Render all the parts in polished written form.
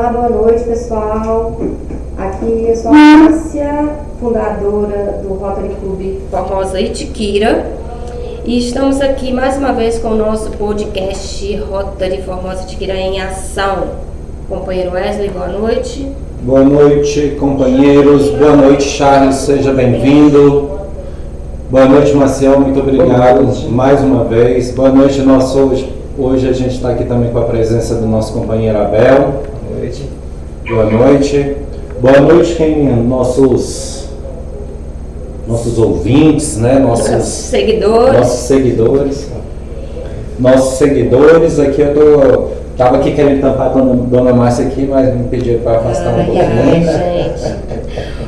Olá, boa noite, pessoal. Aqui eu sou a Márcia, fundadora do Rotary Clube Formosa Itiquira. E estamos aqui mais uma vez com o nosso podcast Rotary Formosa Itiquira em Ação. Companheiro Wesley, boa noite. Boa noite, companheiros. Boa noite, Charles. Seja bem-vindo. Boa noite, Marcel. Muito obrigado mais uma vez. Boa noite, hoje a gente está aqui também com a presença do nosso companheiro Abel. Boa noite. Boa noite. Boa noite, nossos ouvintes, né? Nossos seguidores. Nossos seguidores. Aqui eu estava aqui querendo tampar a dona Márcia aqui, mas me pediu para afastar um pouquinho. Gente.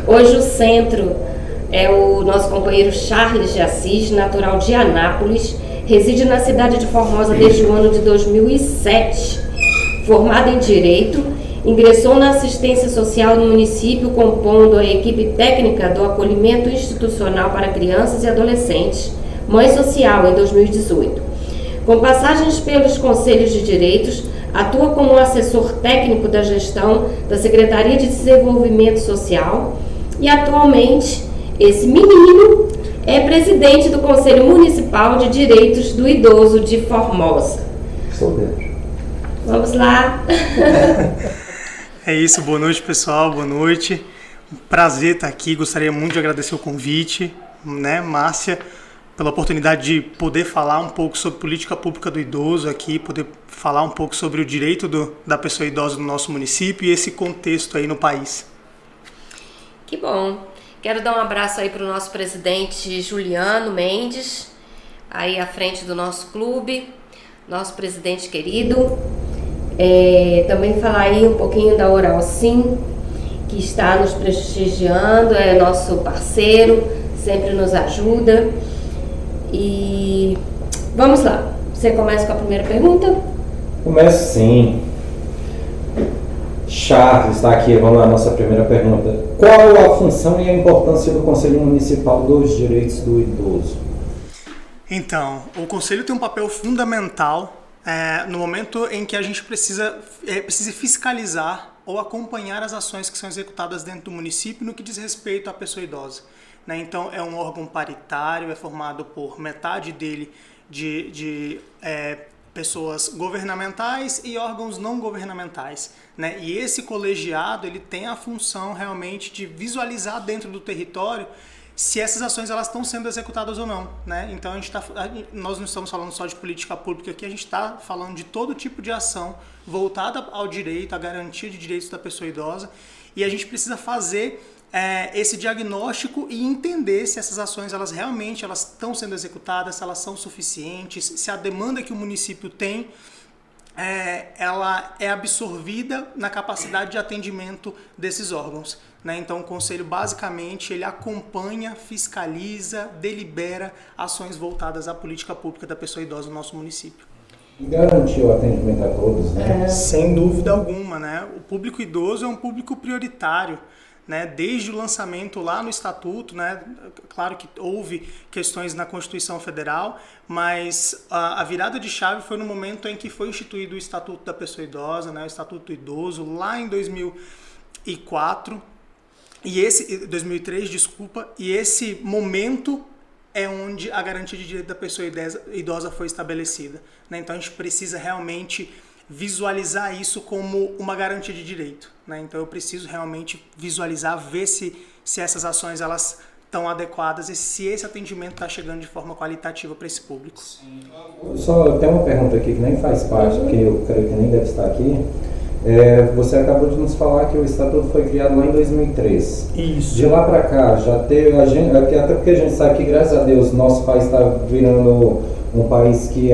Hoje o centro é o nosso companheiro Charles de Assis, natural de Anápolis, reside na cidade de Formosa desde o ano de 2007. Formado em Direito, ingressou na assistência social no município, compondo a equipe técnica do acolhimento institucional para crianças e adolescentes, Mãe Social, em 2018. Com passagens pelos Conselhos de Direitos, atua como assessor técnico da gestão da Secretaria de Desenvolvimento Social e atualmente esse menino é presidente do Conselho Municipal de Direitos do Idoso de Formosa. Sou dentro. Vamos lá. É isso, boa noite, pessoal, boa noite. Prazer estar aqui, gostaria muito de agradecer o convite, né, Márcia, pela oportunidade de poder falar um pouco sobre política pública do idoso aqui, poder falar um pouco sobre o direito da pessoa idosa no nosso município e esse contexto aí no país. Que bom. Quero dar um abraço aí para o nosso presidente Juliano Mendes, aí à frente do nosso clube, nosso presidente querido. Também falar aí um pouquinho da Oral Sim, que está nos prestigiando, é nosso parceiro, sempre nos ajuda. E vamos lá, você começa com a primeira pergunta? Começo sim. Charles está aqui, vamos lá, nossa primeira pergunta. Qual a função e a importância do Conselho Municipal dos Direitos do Idoso? Então, o Conselho tem um papel fundamental no momento em que a gente precisa fiscalizar ou acompanhar as ações que são executadas dentro do município no que diz respeito à pessoa idosa. Né? Então, é um órgão paritário, é formado por metade dele de pessoas governamentais e órgãos não governamentais, né? E esse colegiado ele tem a função realmente de visualizar dentro do território se essas ações elas estão sendo executadas ou não, né? Então nós não estamos falando só de política pública aqui, a gente está falando de todo tipo de ação voltada ao direito, à garantia de direitos da pessoa idosa, e a gente precisa fazer esse diagnóstico e entender se essas ações elas realmente estão sendo executadas, se elas são suficientes, se a demanda que o município tem ela é absorvida na capacidade de atendimento desses órgãos. Né? Então o Conselho basicamente ele acompanha, fiscaliza, delibera ações voltadas à política pública da pessoa idosa no nosso município. E garantir o atendimento a todos, né? Sem dúvida alguma, né? O público idoso é um público prioritário. Né, desde o lançamento lá no Estatuto, né, claro que houve questões na Constituição Federal, mas a virada de chave foi no momento em que foi instituído o Estatuto da Pessoa Idosa, né, o Estatuto do Idoso, lá em 2004, 2003, desculpa, e esse momento é onde a garantia de direito da pessoa idosa foi estabelecida. Né, então a gente precisa realmente visualizar isso como uma garantia de direito, né? Então eu preciso realmente visualizar, ver se essas ações elas estão adequadas e se esse atendimento está chegando de forma qualitativa para esse público. Só tem uma pergunta aqui que nem faz parte, que eu creio que nem deve estar aqui. Você acabou de nos falar que o Estatuto foi criado lá em 2003. Isso. De lá para cá, já teve até porque a gente sabe que, graças a Deus, nosso país está virando um país que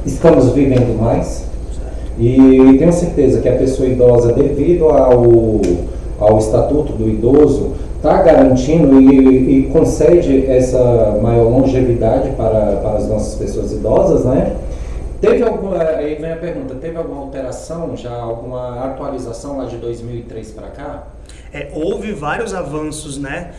estamos vivendo mais. E tenho certeza que a pessoa idosa, devido ao Estatuto do Idoso, está garantindo e concede essa maior longevidade para as nossas pessoas idosas, né? Aí vem a pergunta, teve alguma alteração, já alguma atualização lá de 2003 para cá? Houve vários avanços, né?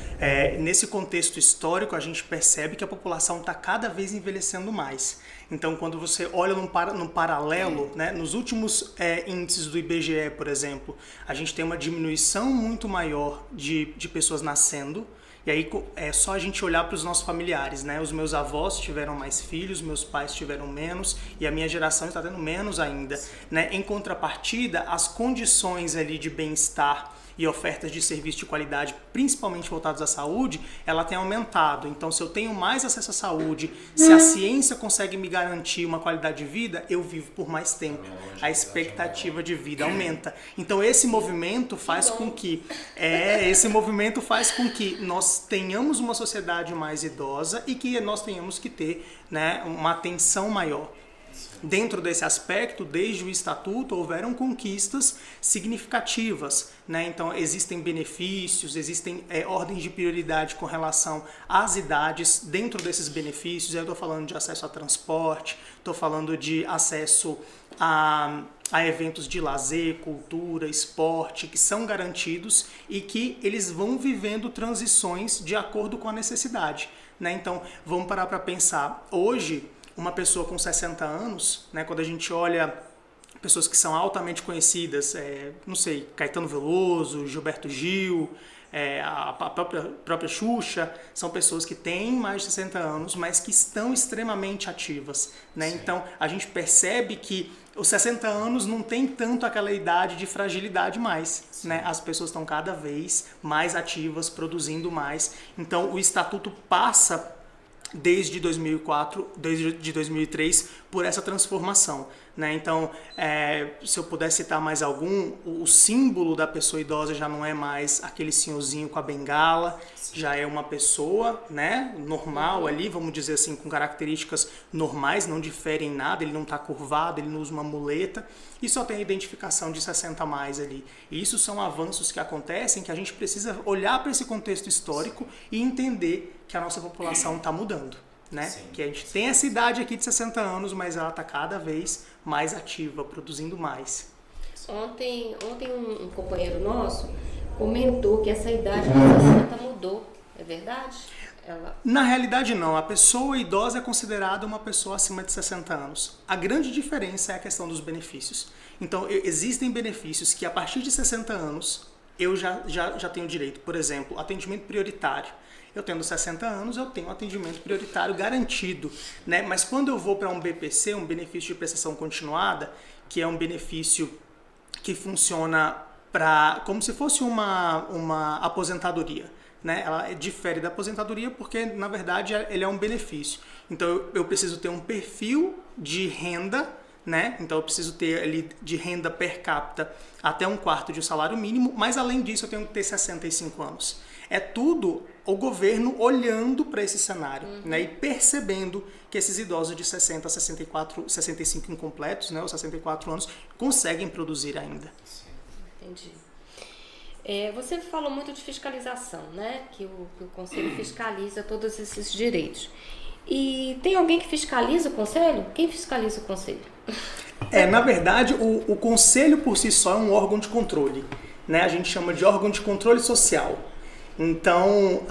Nesse contexto histórico, a gente percebe que a população está cada vez envelhecendo mais. Então, quando você olha num paralelo, né, nos últimos índices do IBGE, por exemplo, a gente tem uma diminuição muito maior de pessoas nascendo. E aí é só a gente olhar para os nossos familiares, né? Os meus avós tiveram mais filhos, meus pais tiveram menos e a minha geração está tendo menos ainda, né? Em contrapartida, as condições ali de bem-estar e ofertas de serviço de qualidade, principalmente voltados à saúde, ela tem aumentado. Então, se eu tenho mais acesso à saúde, se a ciência consegue me garantir uma qualidade de vida, eu vivo por mais tempo. A expectativa de vida aumenta. Então, esse movimento faz com que nós tenhamos uma sociedade mais idosa e que nós tenhamos que ter, né, uma atenção maior. Dentro desse aspecto, desde o Estatuto, houveram conquistas significativas, né? Então, existem benefícios, existem ordens de prioridade com relação às idades. Dentro desses benefícios, eu estou falando de acesso a transporte, estou falando de acesso a eventos de lazer, cultura, esporte, que são garantidos e que eles vão vivendo transições de acordo com a necessidade, né? Então, vamos parar para pensar. Hoje, uma pessoa com 60 anos, né, quando a gente olha pessoas que são altamente conhecidas, não sei, Caetano Veloso, Gilberto Gil, a própria Xuxa, são pessoas que têm mais de 60 anos, mas que estão extremamente ativas, né? Então, a gente percebe que os 60 anos não tem tanto aquela idade de fragilidade mais, né? As pessoas estão cada vez mais ativas, produzindo mais. Então, o Estatuto passa desde 2004, desde 2003, por essa transformação, né? Então, se eu puder citar mais algum, o símbolo da pessoa idosa já não é mais aquele senhorzinho com a bengala, já é uma pessoa, né, normal ali, vamos dizer assim, com características normais, não difere em nada, ele não está curvado, ele não usa uma muleta, e só tem a identificação de 60 a mais ali. E isso são avanços que acontecem, que a gente precisa olhar para esse contexto histórico e entender que a nossa população está mudando, né? Sim. Que a gente tem essa idade aqui de 60 anos, mas ela está cada vez mais ativa, produzindo mais. Ontem um companheiro nosso comentou que essa idade de 60 mudou, é verdade? Na realidade não, a pessoa idosa é considerada uma pessoa acima de 60 anos. A grande diferença é a questão dos benefícios. Então, existem benefícios que a partir de 60 anos eu já tenho direito. Por exemplo, atendimento prioritário. Eu tendo 60 anos, eu tenho um atendimento prioritário garantido, né? Mas quando eu vou para um BPC, um benefício de prestação continuada, que é um benefício que funciona como se fosse uma aposentadoria, né? Ela difere da aposentadoria porque, na verdade, ele é um benefício. Então, eu preciso ter um perfil de renda, né? Então, eu preciso ter ali de renda per capita até 1/4 de um salário mínimo, mas, além disso, eu tenho que ter 65 anos. É tudo o governo olhando para esse cenário, né, e percebendo que esses idosos de 60 a 64, 65 incompletos, né, ou 64 anos, conseguem produzir ainda. Entendi. Você falou muito de fiscalização, né, que o Conselho fiscaliza todos esses direitos. E tem alguém que fiscaliza o Conselho? Quem fiscaliza o Conselho? Na verdade, o Conselho por si só é um órgão de controle, né, a gente chama de órgão de controle social. Então,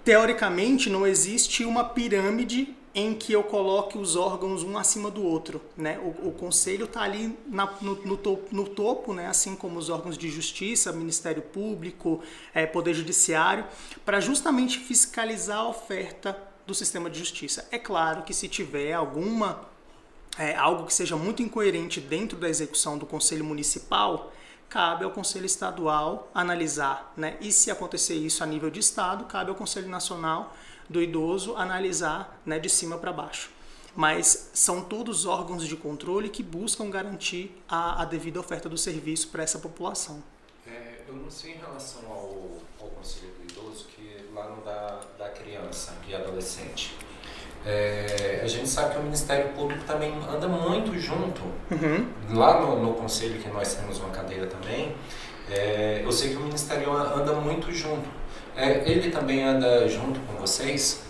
teoricamente, não existe uma pirâmide em que eu coloque os órgãos um acima do outro, né? O Conselho está ali no topo, né? Assim como os órgãos de justiça, Ministério Público, Poder Judiciário, para justamente fiscalizar a oferta do sistema de justiça. É claro que se tiver algo que seja muito incoerente dentro da execução do Conselho Municipal, cabe ao Conselho Estadual analisar, né? E se acontecer isso a nível de Estado, cabe ao Conselho Nacional do Idoso analisar, né, de cima para baixo. Mas são todos órgãos de controle que buscam garantir a devida oferta do serviço para essa população. Eu não sei em relação ao Conselho do Idoso, que lá no da criança e adolescente. A gente sabe que o Ministério Público também anda muito junto. Lá no Conselho, que nós temos uma cadeira também, eu sei que o Ministério anda muito junto. Ele também anda junto com vocês?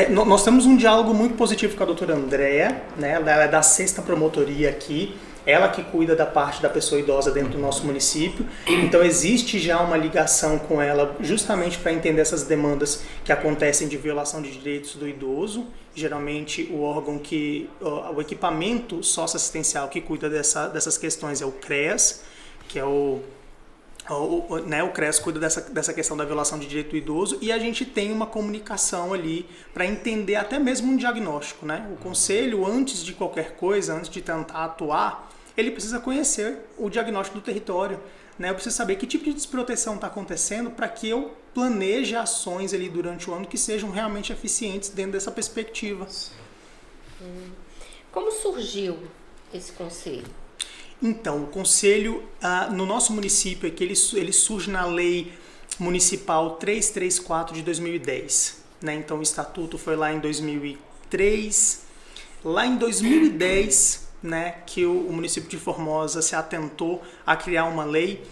Nós temos um diálogo muito positivo com a doutora Andréa, né? Ela é da 6ª Promotoria aqui, ela que cuida da parte da pessoa idosa dentro do nosso município. Então existe já uma ligação com ela justamente para entender essas demandas que acontecem de violação de direitos do idoso. Geralmente o equipamento socioassistencial que cuida dessas questões é o CREAS, que é o CREAS cuida dessa questão da violação de direito do idoso, e a gente tem uma comunicação ali para entender até mesmo um diagnóstico, né? O conselho, antes de qualquer coisa, antes de tentar atuar, ele precisa conhecer o diagnóstico do território, né? Eu preciso saber que tipo de desproteção está acontecendo para que eu planeje ações ali durante o ano que sejam realmente eficientes dentro dessa perspectiva. Como surgiu esse conselho? Então, o conselho no nosso município ele surge na Lei Municipal 334 de 2010. Né? Então, o estatuto foi lá em 2003. Lá em 2010, né, que o município de Formosa se atentou a criar uma lei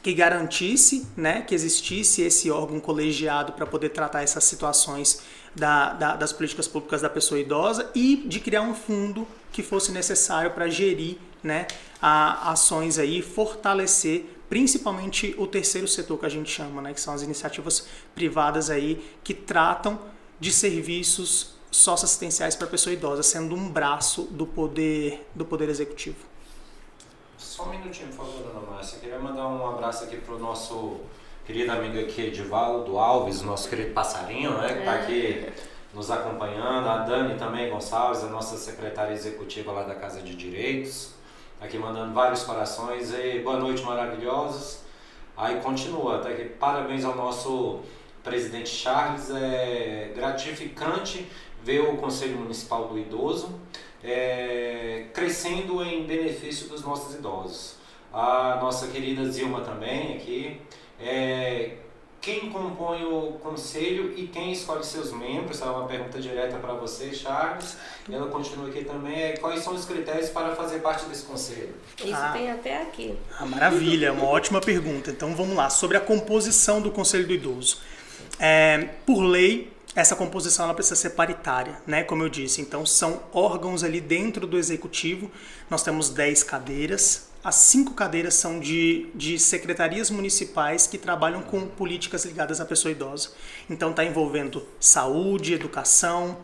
que garantisse, né, que existisse esse órgão colegiado para poder tratar essas situações das políticas públicas da pessoa idosa, e de criar um fundo que fosse necessário para gerir, né, ações aí, fortalecer principalmente o terceiro setor que a gente chama, né, que são as iniciativas privadas aí que tratam de serviços socioassistenciais para a pessoa idosa, sendo um braço do poder executivo. Só um minutinho, por favor, dona Márcia. Queria mandar um abraço aqui para o nosso querido amigo aqui, Edivaldo Alves, nosso querido passarinho, né, que está aqui nos acompanhando. A Dani também Gonçalves, a nossa secretária executiva lá da Casa de Direitos, aqui mandando vários corações. E boa noite, maravilhosos. Aí continua, tá aqui. Parabéns ao nosso presidente Charles. É gratificante ver o Conselho Municipal do Idoso crescendo em benefício dos nossos idosos. A nossa querida Zilma também aqui. Quem compõe o conselho e quem escolhe seus membros? É uma pergunta direta para você, Charles. Ela continua aqui também. Quais são os critérios para fazer parte desse conselho? Isso tem até aqui. Maravilha, uma ótima pergunta. Então vamos lá, sobre a composição do Conselho do Idoso. Por lei, essa composição ela precisa ser paritária, né? Como eu disse. Então são órgãos ali dentro do executivo. Nós temos 10 cadeiras. As 5 cadeiras são de secretarias municipais que trabalham com políticas ligadas à pessoa idosa. Então está envolvendo saúde, educação,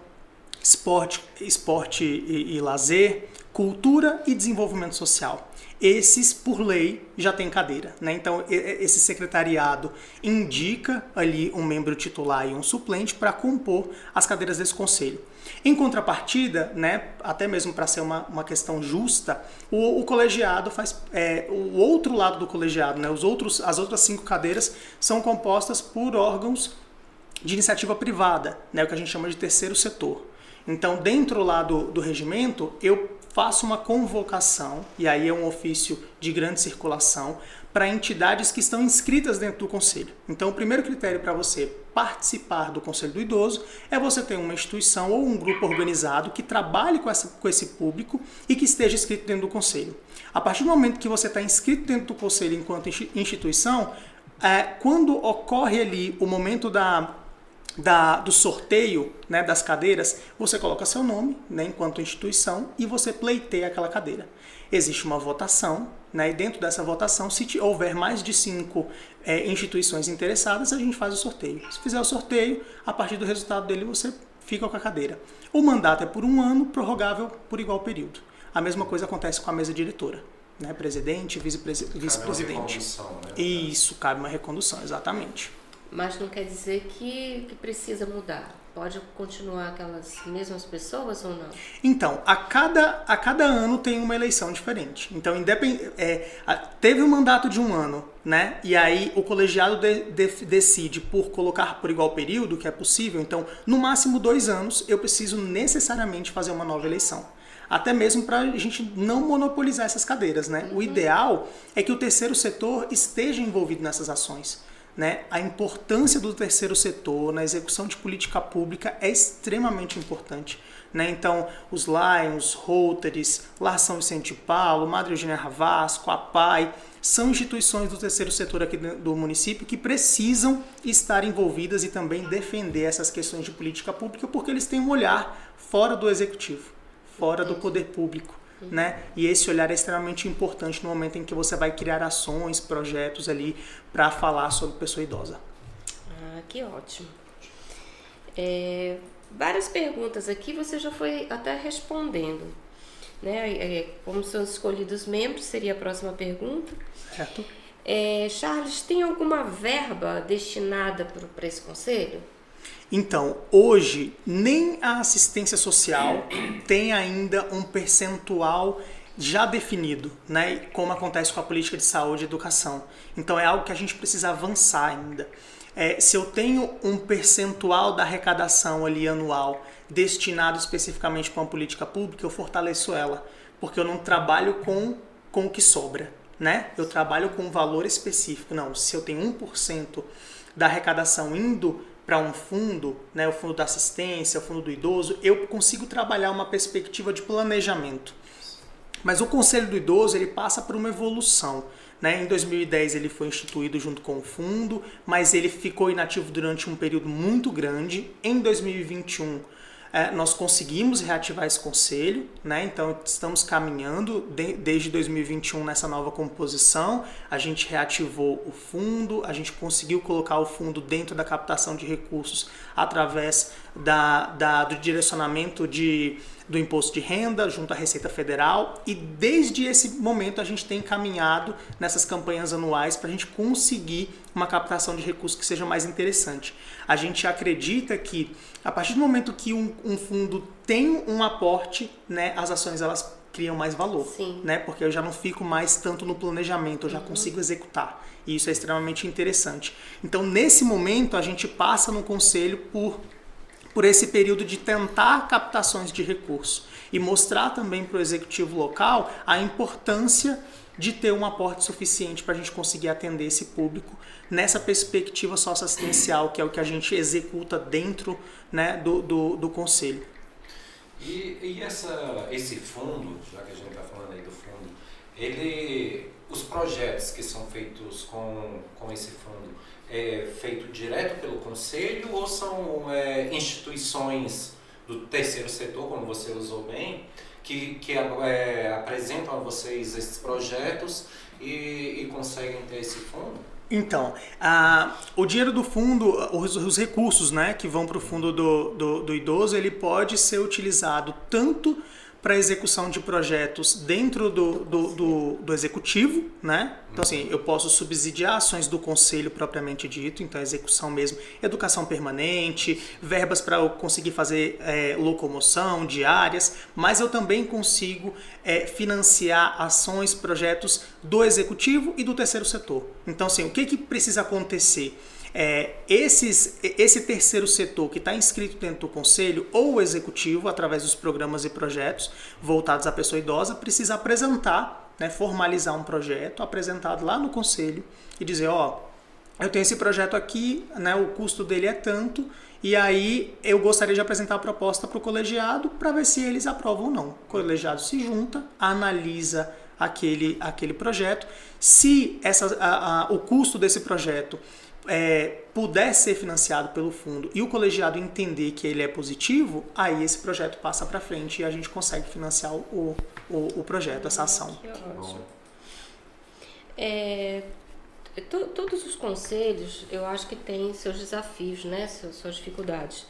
esporte e lazer, cultura e desenvolvimento social. Esses, por lei, já tem cadeira, né? Então, esse secretariado indica ali um membro titular e um suplente para compor as cadeiras desse conselho. Em contrapartida, né, até mesmo para ser uma questão justa, o colegiado faz... o outro lado do colegiado, né, as outras 5 cadeiras são compostas por órgãos de iniciativa privada, né, o que a gente chama de terceiro setor. Então, dentro lá do regimento, eu faço uma convocação, e aí é um ofício de grande circulação, para entidades que estão inscritas dentro do Conselho. Então, o primeiro critério para você participar do Conselho do Idoso é você ter uma instituição ou um grupo organizado que trabalhe com esse público e que esteja inscrito dentro do Conselho. A partir do momento que você está inscrito dentro do Conselho enquanto instituição, quando ocorre ali o momento do sorteio, né, das cadeiras, você coloca seu nome, né, enquanto instituição, e você pleiteia aquela cadeira. Existe uma votação, né, e dentro dessa votação, se houver mais de 5 instituições interessadas, a gente faz o sorteio. Se fizer o sorteio, a partir do resultado dele, você fica com a cadeira. O mandato é por 1 ano, prorrogável por igual período. A mesma coisa acontece com a mesa diretora, né, presidente, vice-presidente. Cabe uma recondução, né? Isso, cabe uma recondução, exatamente. Mas não quer dizer que precisa mudar. Pode continuar aquelas mesmas pessoas ou não? Então, a cada ano tem uma eleição diferente. Então, teve um mandato de 1 ano, né? E aí o colegiado decide por colocar por igual período, que é possível. Então, no máximo 2 anos, eu preciso necessariamente fazer uma nova eleição. Até mesmo para a gente não monopolizar essas cadeiras, né? O ideal é que o terceiro setor esteja envolvido nessas ações. né, a importância do terceiro setor na execução de política pública é extremamente importante. Né? Então, os Lions, Rotaries, Lar São Vicente de Paulo, Madre Eugênia Ravasco, a PAI, são instituições do terceiro setor aqui do município que precisam estar envolvidas e também defender essas questões de política pública, porque eles têm um olhar fora do executivo, fora do poder público. Né? E esse olhar é extremamente importante no momento em que você vai criar ações, projetos ali para falar sobre pessoa idosa. Ah, que ótimo. Várias perguntas aqui você já foi até respondendo, né? Como são escolhidos membros, seria a próxima pergunta. Certo. Charles, tem alguma verba destinada para esse conselho? Então, hoje, nem a assistência social tem ainda um percentual já definido, né? Como acontece com a política de saúde e educação. Então, é algo que a gente precisa avançar ainda. Se eu tenho um percentual da arrecadação ali anual destinado especificamente para uma política pública, eu fortaleço ela, porque eu não trabalho com o que sobra, né? Eu trabalho com um valor específico. Não, se eu tenho 1% da arrecadação indo para um fundo, né, o fundo da assistência, o fundo do idoso, eu consigo trabalhar uma perspectiva de planejamento. Mas o Conselho do Idoso, ele passa por uma evolução. Né? Em 2010 ele foi instituído junto com o fundo, mas ele ficou inativo durante um período muito grande. Em 2021 nós conseguimos reativar esse conselho, né? Então estamos caminhando desde 2021 nessa nova composição. A gente reativou o fundo, a gente conseguiu colocar o fundo dentro da captação de recursos através do direcionamento do imposto de renda junto à Receita Federal, e desde esse momento a gente tem caminhado nessas campanhas anuais para a gente conseguir uma captação de recursos que seja mais interessante. A gente acredita que a partir do momento que um fundo tem um aporte, né, as ações elas criam mais valor. Sim. Né? Porque eu já não fico mais tanto no planejamento, eu já consigo executar. E isso é extremamente interessante. Então, nesse momento, a gente passa no conselho por esse período de tentar captações de recursos e mostrar também para o executivo local a importância de ter um aporte suficiente para a gente conseguir atender esse público nessa perspectiva socioassistencial, que é o que a gente executa dentro, né, do conselho. E esse fundo, já que a gente está falando aí do fundo, os projetos que são feitos com esse fundo, é feito direto pelo conselho ou são instituições do terceiro setor, como você usou bem, que apresentam a vocês esses projetos e conseguem ter esse fundo? Então, o dinheiro do fundo, os recursos, né, que vão para o fundo do idoso, ele pode ser utilizado tanto para a execução de projetos dentro do executivo, né? Então, assim, eu posso subsidiar ações do conselho propriamente dito, então a execução mesmo, educação permanente, verbas para eu conseguir fazer locomoção diárias, mas eu também consigo financiar ações, projetos do executivo e do terceiro setor. Então, assim, o que precisa acontecer? Esse terceiro setor que está inscrito dentro do conselho ou o executivo, através dos programas e projetos voltados à pessoa idosa, precisa apresentar, né, formalizar um projeto apresentado lá no conselho e dizer, eu tenho esse projeto aqui, né, o custo dele é tanto, e aí eu gostaria de apresentar a proposta para o colegiado para ver se eles aprovam ou não. O colegiado se junta, analisa aquele projeto. Se o custo desse projeto puder ser financiado pelo fundo e o colegiado entender que ele é positivo, aí esse projeto passa para frente e a gente consegue financiar o projeto, essa ação. Que ótimo. Todos os conselhos, eu acho que têm seus desafios, né? Suas dificuldades.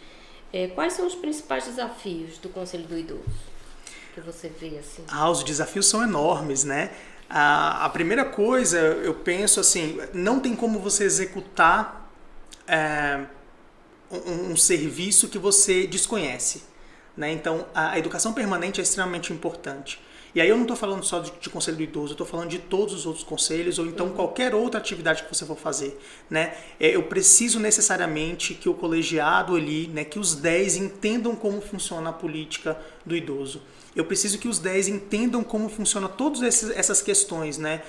Quais são os principais desafios do Conselho do Idoso que você vê assim? Os desafios são enormes, né? A primeira coisa, eu penso assim, não tem como você executar um serviço que você desconhece, né? Então, a educação permanente é extremamente importante. E aí eu não estou falando só de conselho do idoso, eu estou falando de todos os outros conselhos, ou então qualquer outra atividade que você for fazer, né? Eu preciso necessariamente que o colegiado ali, né, que os 10 entendam como funciona a política do idoso. Eu preciso que os 10 entendam como funciona todas essas questões, né?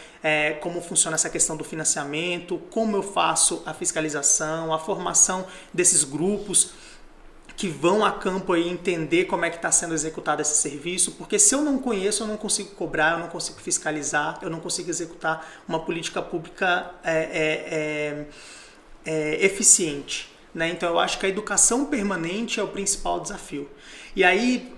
Como funciona essa questão do financiamento, como eu faço a fiscalização, a formação desses grupos que vão a campo aí entender como é que está sendo executado esse serviço, porque se eu não conheço, eu não consigo cobrar, eu não consigo fiscalizar, eu não consigo executar uma política pública eficiente, né? Então eu acho que a educação permanente é o principal desafio. E aí,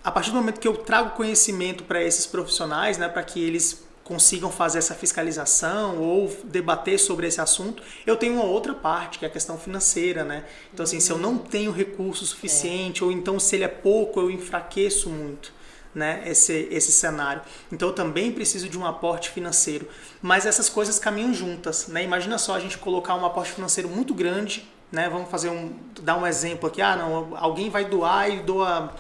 a partir do momento que eu trago conhecimento para esses profissionais, né, para que eles consigam fazer essa fiscalização ou debater sobre esse assunto, eu tenho uma outra parte, que é a questão financeira, né? Então, assim, se eu não tenho recurso suficiente, ou então se ele é pouco, eu enfraqueço muito, né, esse cenário. Então, eu também preciso de um aporte financeiro. Mas essas coisas caminham juntas, né? Imagina só a gente colocar um aporte financeiro muito grande, né? Vamos dar um exemplo aqui. Não, alguém vai doar e doa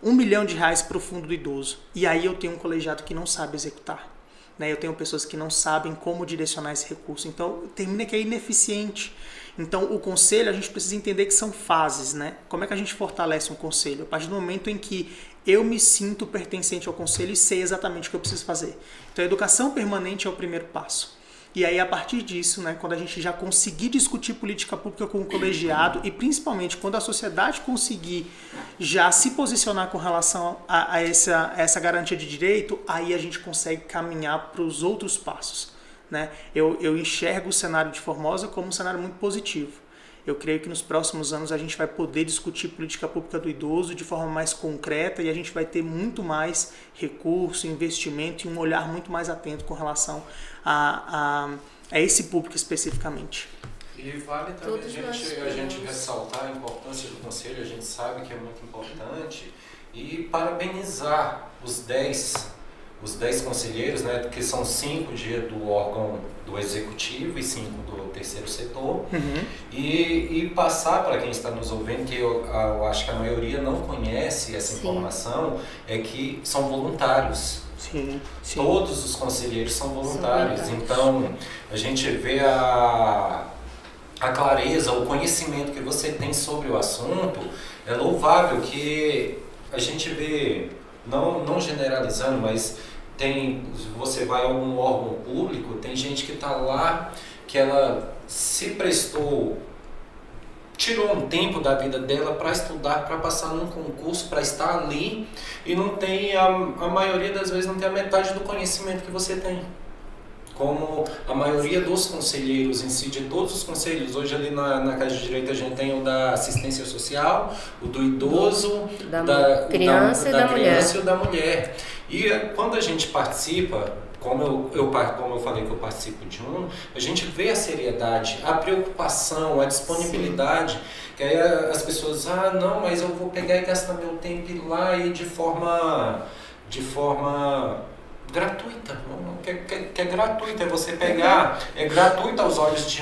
R$1 milhão para o fundo do idoso. E aí eu tenho um colegiado que não sabe executar. Né? Eu tenho pessoas que não sabem como direcionar esse recurso. Então, termina que é ineficiente. Então, o conselho, a gente precisa entender que são fases. Né? Como é que a gente fortalece um conselho? A partir do momento em que eu me sinto pertencente ao conselho e sei exatamente o que eu preciso fazer. Então, a educação permanente é o primeiro passo. E aí, a partir disso, né, quando a gente já conseguir discutir política pública com o colegiado e principalmente quando a sociedade conseguir já se posicionar com relação a essa garantia de direito, aí a gente consegue caminhar para os outros passos. Né? Eu enxergo o cenário de Formosa como um cenário muito positivo. Eu creio que nos próximos anos a gente vai poder discutir política pública do idoso de forma mais concreta e a gente vai ter muito mais recurso, investimento e um olhar muito mais atento com relação a esse público especificamente. E vale também a gente ressaltar a importância do conselho, a gente sabe que é muito importante, e parabenizar os 10 conselheiros, né, que são 5 do órgão do executivo e 5 do terceiro setor, e passar para quem está nos ouvindo, que eu acho que a maioria não conhece essa informação, é que são voluntários. Sim. Todos os conselheiros são voluntários, então a gente vê a clareza, o conhecimento que você tem sobre o assunto. É louvável que a gente vê, não generalizando, mas você vai a algum órgão público, tem gente que está lá, que ela se prestou, tirou um tempo da vida dela para estudar, para passar num concurso, para estar ali, e não tem, a maioria das vezes não tem a metade do conhecimento que você tem. Como a maioria dos conselheiros em si, de todos os conselhos, hoje ali na Casa de Direito a gente tem o da assistência social, o do idoso, da criança e da mulher. E quando a gente participa, como eu falei que eu participo de a gente vê a seriedade, a preocupação, a disponibilidade, que aí as pessoas, não, mas eu vou pegar e gastar meu tempo e ir lá e de forma gratuita, que é gratuita, é você pegar, é gratuita aos olhos de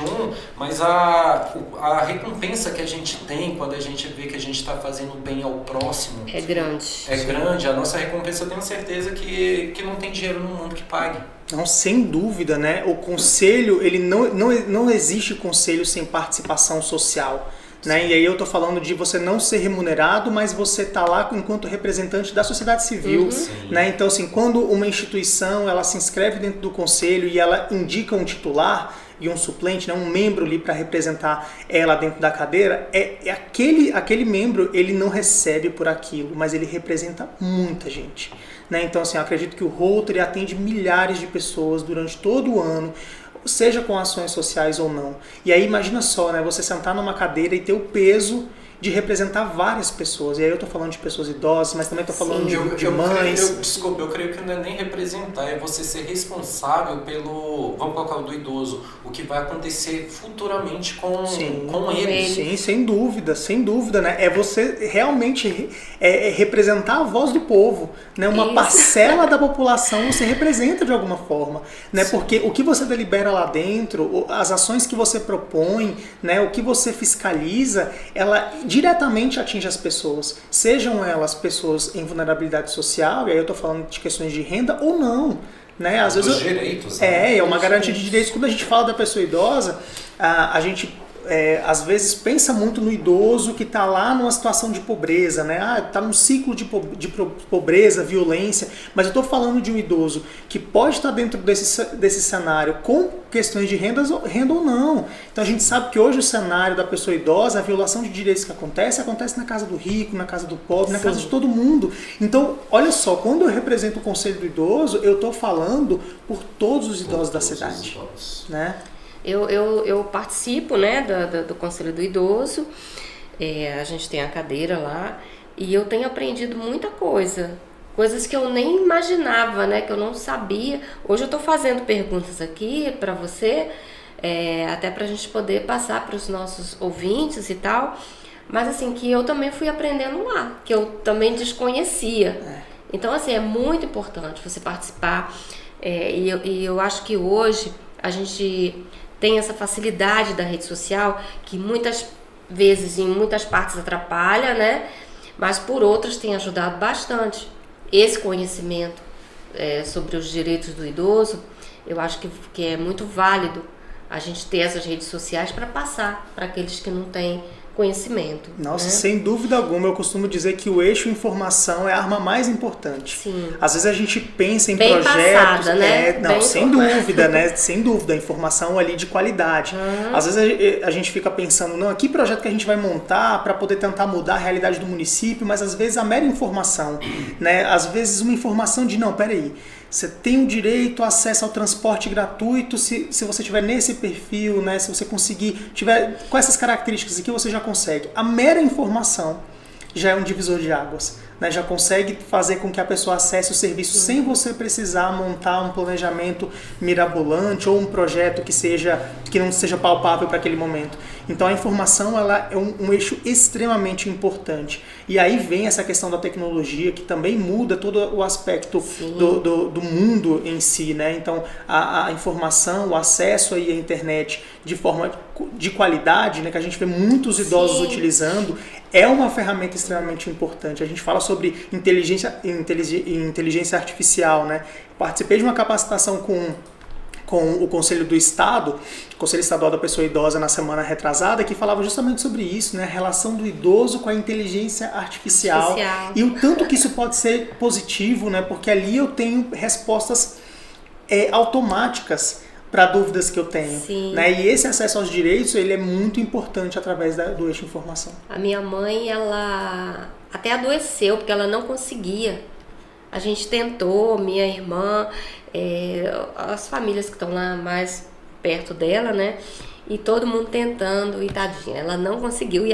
mas a recompensa que a gente tem quando a gente vê que a gente está fazendo bem ao próximo é grande. É grande, a nossa recompensa eu tenho certeza que não tem dinheiro no mundo que pague. Não, sem dúvida, né? O conselho, ele não existe conselho sem participação social. Né? E aí eu estou falando de você não ser remunerado, mas você está lá enquanto representante da sociedade civil. Né? Então, assim, quando uma instituição ela se inscreve dentro do conselho e ela indica um titular e um suplente, né? Um membro ali para representar ela dentro da cadeira, aquele membro ele não recebe por aquilo, mas ele representa muita gente. Né? Então, assim, eu acredito que o Rotary atende milhares de pessoas durante todo o ano, seja com ações sociais ou não. E aí imagina só, né, você sentar numa cadeira e ter o peso de representar várias pessoas. E aí eu tô falando de pessoas idosas, mas também tô falando de mães. Desculpa, eu creio que não é nem representar, é você ser responsável pelo, vamos colocar o do idoso, o que vai acontecer futuramente com ele. Sim, sem dúvida, né? É você realmente representar a voz do povo, né? Uma parcela da população você representa de alguma forma, né? Porque o que você delibera lá dentro, as ações que você propõe, né? O que você fiscaliza, ela diretamente atinge as pessoas, sejam elas pessoas em vulnerabilidade social, e aí eu estou falando de questões de renda ou não. Né? Às vezes direitos. Né? É uma garantia de direitos. Quando a gente fala da pessoa idosa, a gente às vezes pensa muito no idoso que está lá numa situação de pobreza, né? Está num ciclo de pobreza, violência, mas eu estou falando de um idoso que pode estar dentro desse cenário com questões de renda ou não. Então a gente sabe que hoje o cenário da pessoa idosa, a violação de direitos que acontece na casa do rico, na casa do pobre, na casa de todo mundo. Então, olha só, quando eu represento o Conselho do Idoso, eu estou falando por todos os idosos da cidade. Né? Eu participo, né, do Conselho do Idoso, a gente tem a cadeira lá, e eu tenho aprendido muita coisa, coisas que eu nem imaginava, né, que eu não sabia. Hoje eu estou fazendo perguntas aqui para você, até para a gente poder passar para os nossos ouvintes e tal, mas assim, que eu também fui aprendendo lá, que eu também desconhecia. Então, assim, é muito importante você participar, e eu acho que hoje a gente tem essa facilidade da rede social que muitas vezes, em muitas partes atrapalha, né? Mas por outras tem ajudado bastante. Esse conhecimento sobre os direitos do idoso, eu acho que é muito válido a gente ter essas redes sociais para passar para aqueles que não têm conhecimento. Nossa, né? Sem dúvida alguma, eu costumo dizer que o eixo informação é a arma mais importante. Sim. Às vezes a gente pensa em bem projetos... Passada, né? Não, sem dúvida, né? Sem dúvida, a informação ali de qualidade. Às vezes a gente fica pensando, não, que projeto que a gente vai montar para poder tentar mudar a realidade do município, mas às vezes a mera informação, né? Às vezes uma informação de, não, peraí, você tem o direito a acesso ao transporte gratuito se você estiver nesse perfil, né? Se você conseguir, tiver com essas características aqui, você já consegue. A mera informação já é um divisor de águas, né? Já consegue fazer com que a pessoa acesse o serviço sem você precisar montar um planejamento mirabolante ou um projeto que não seja palpável para aquele momento. Então a informação ela é um eixo extremamente importante. E aí vem essa questão da tecnologia que também muda todo o aspecto do mundo em si, né? Então a informação, o acesso aí à internet de forma de qualidade, né, que a gente vê muitos idosos utilizando, é uma ferramenta extremamente importante. A gente fala sobre inteligência artificial, né? Participei de uma capacitação com o Conselho do Estado, Conselho Estadual da Pessoa Idosa, na semana retrasada, que falava justamente sobre isso, né? A relação do idoso com a inteligência artificial. E o tanto que isso pode ser positivo, né? Porque ali eu tenho respostas automáticas para dúvidas que eu tenho. Né? E esse acesso aos direitos ele é muito importante através do eixo informação. A minha mãe, ela até adoeceu, porque ela não conseguia. A gente tentou, minha irmã, as famílias que estão lá mais perto dela, né? E todo mundo tentando, e tadinha, ela não conseguiu.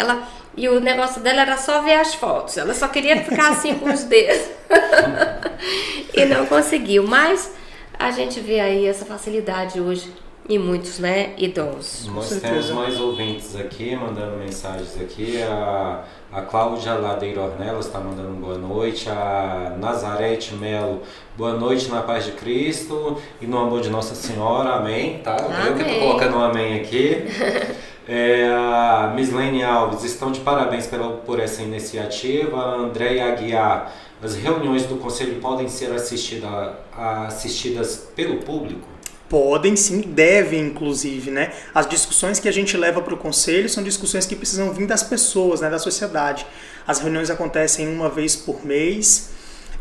E o negócio dela era só ver as fotos. Ela só queria ficar assim com os dedos. E não conseguiu. Mas a gente vê aí essa facilidade hoje em muitos, né, idosos. Nós temos mais ouvintes aqui, mandando mensagens aqui. A Cláudia Ladeira Ornelas está mandando boa noite. A Nazarete Melo, boa noite na paz de Cristo e no amor de Nossa Senhora. Amém. Tá? Eu que estou colocando um amém aqui. A Mislene Alves, estão de parabéns por essa iniciativa. A Andréia Aguiar, as reuniões do Conselho podem ser assistidas pelo público? Podem sim, devem inclusive, né? As discussões que a gente leva para o Conselho são discussões que precisam vir das pessoas, né? Da sociedade. As reuniões acontecem uma vez por mês,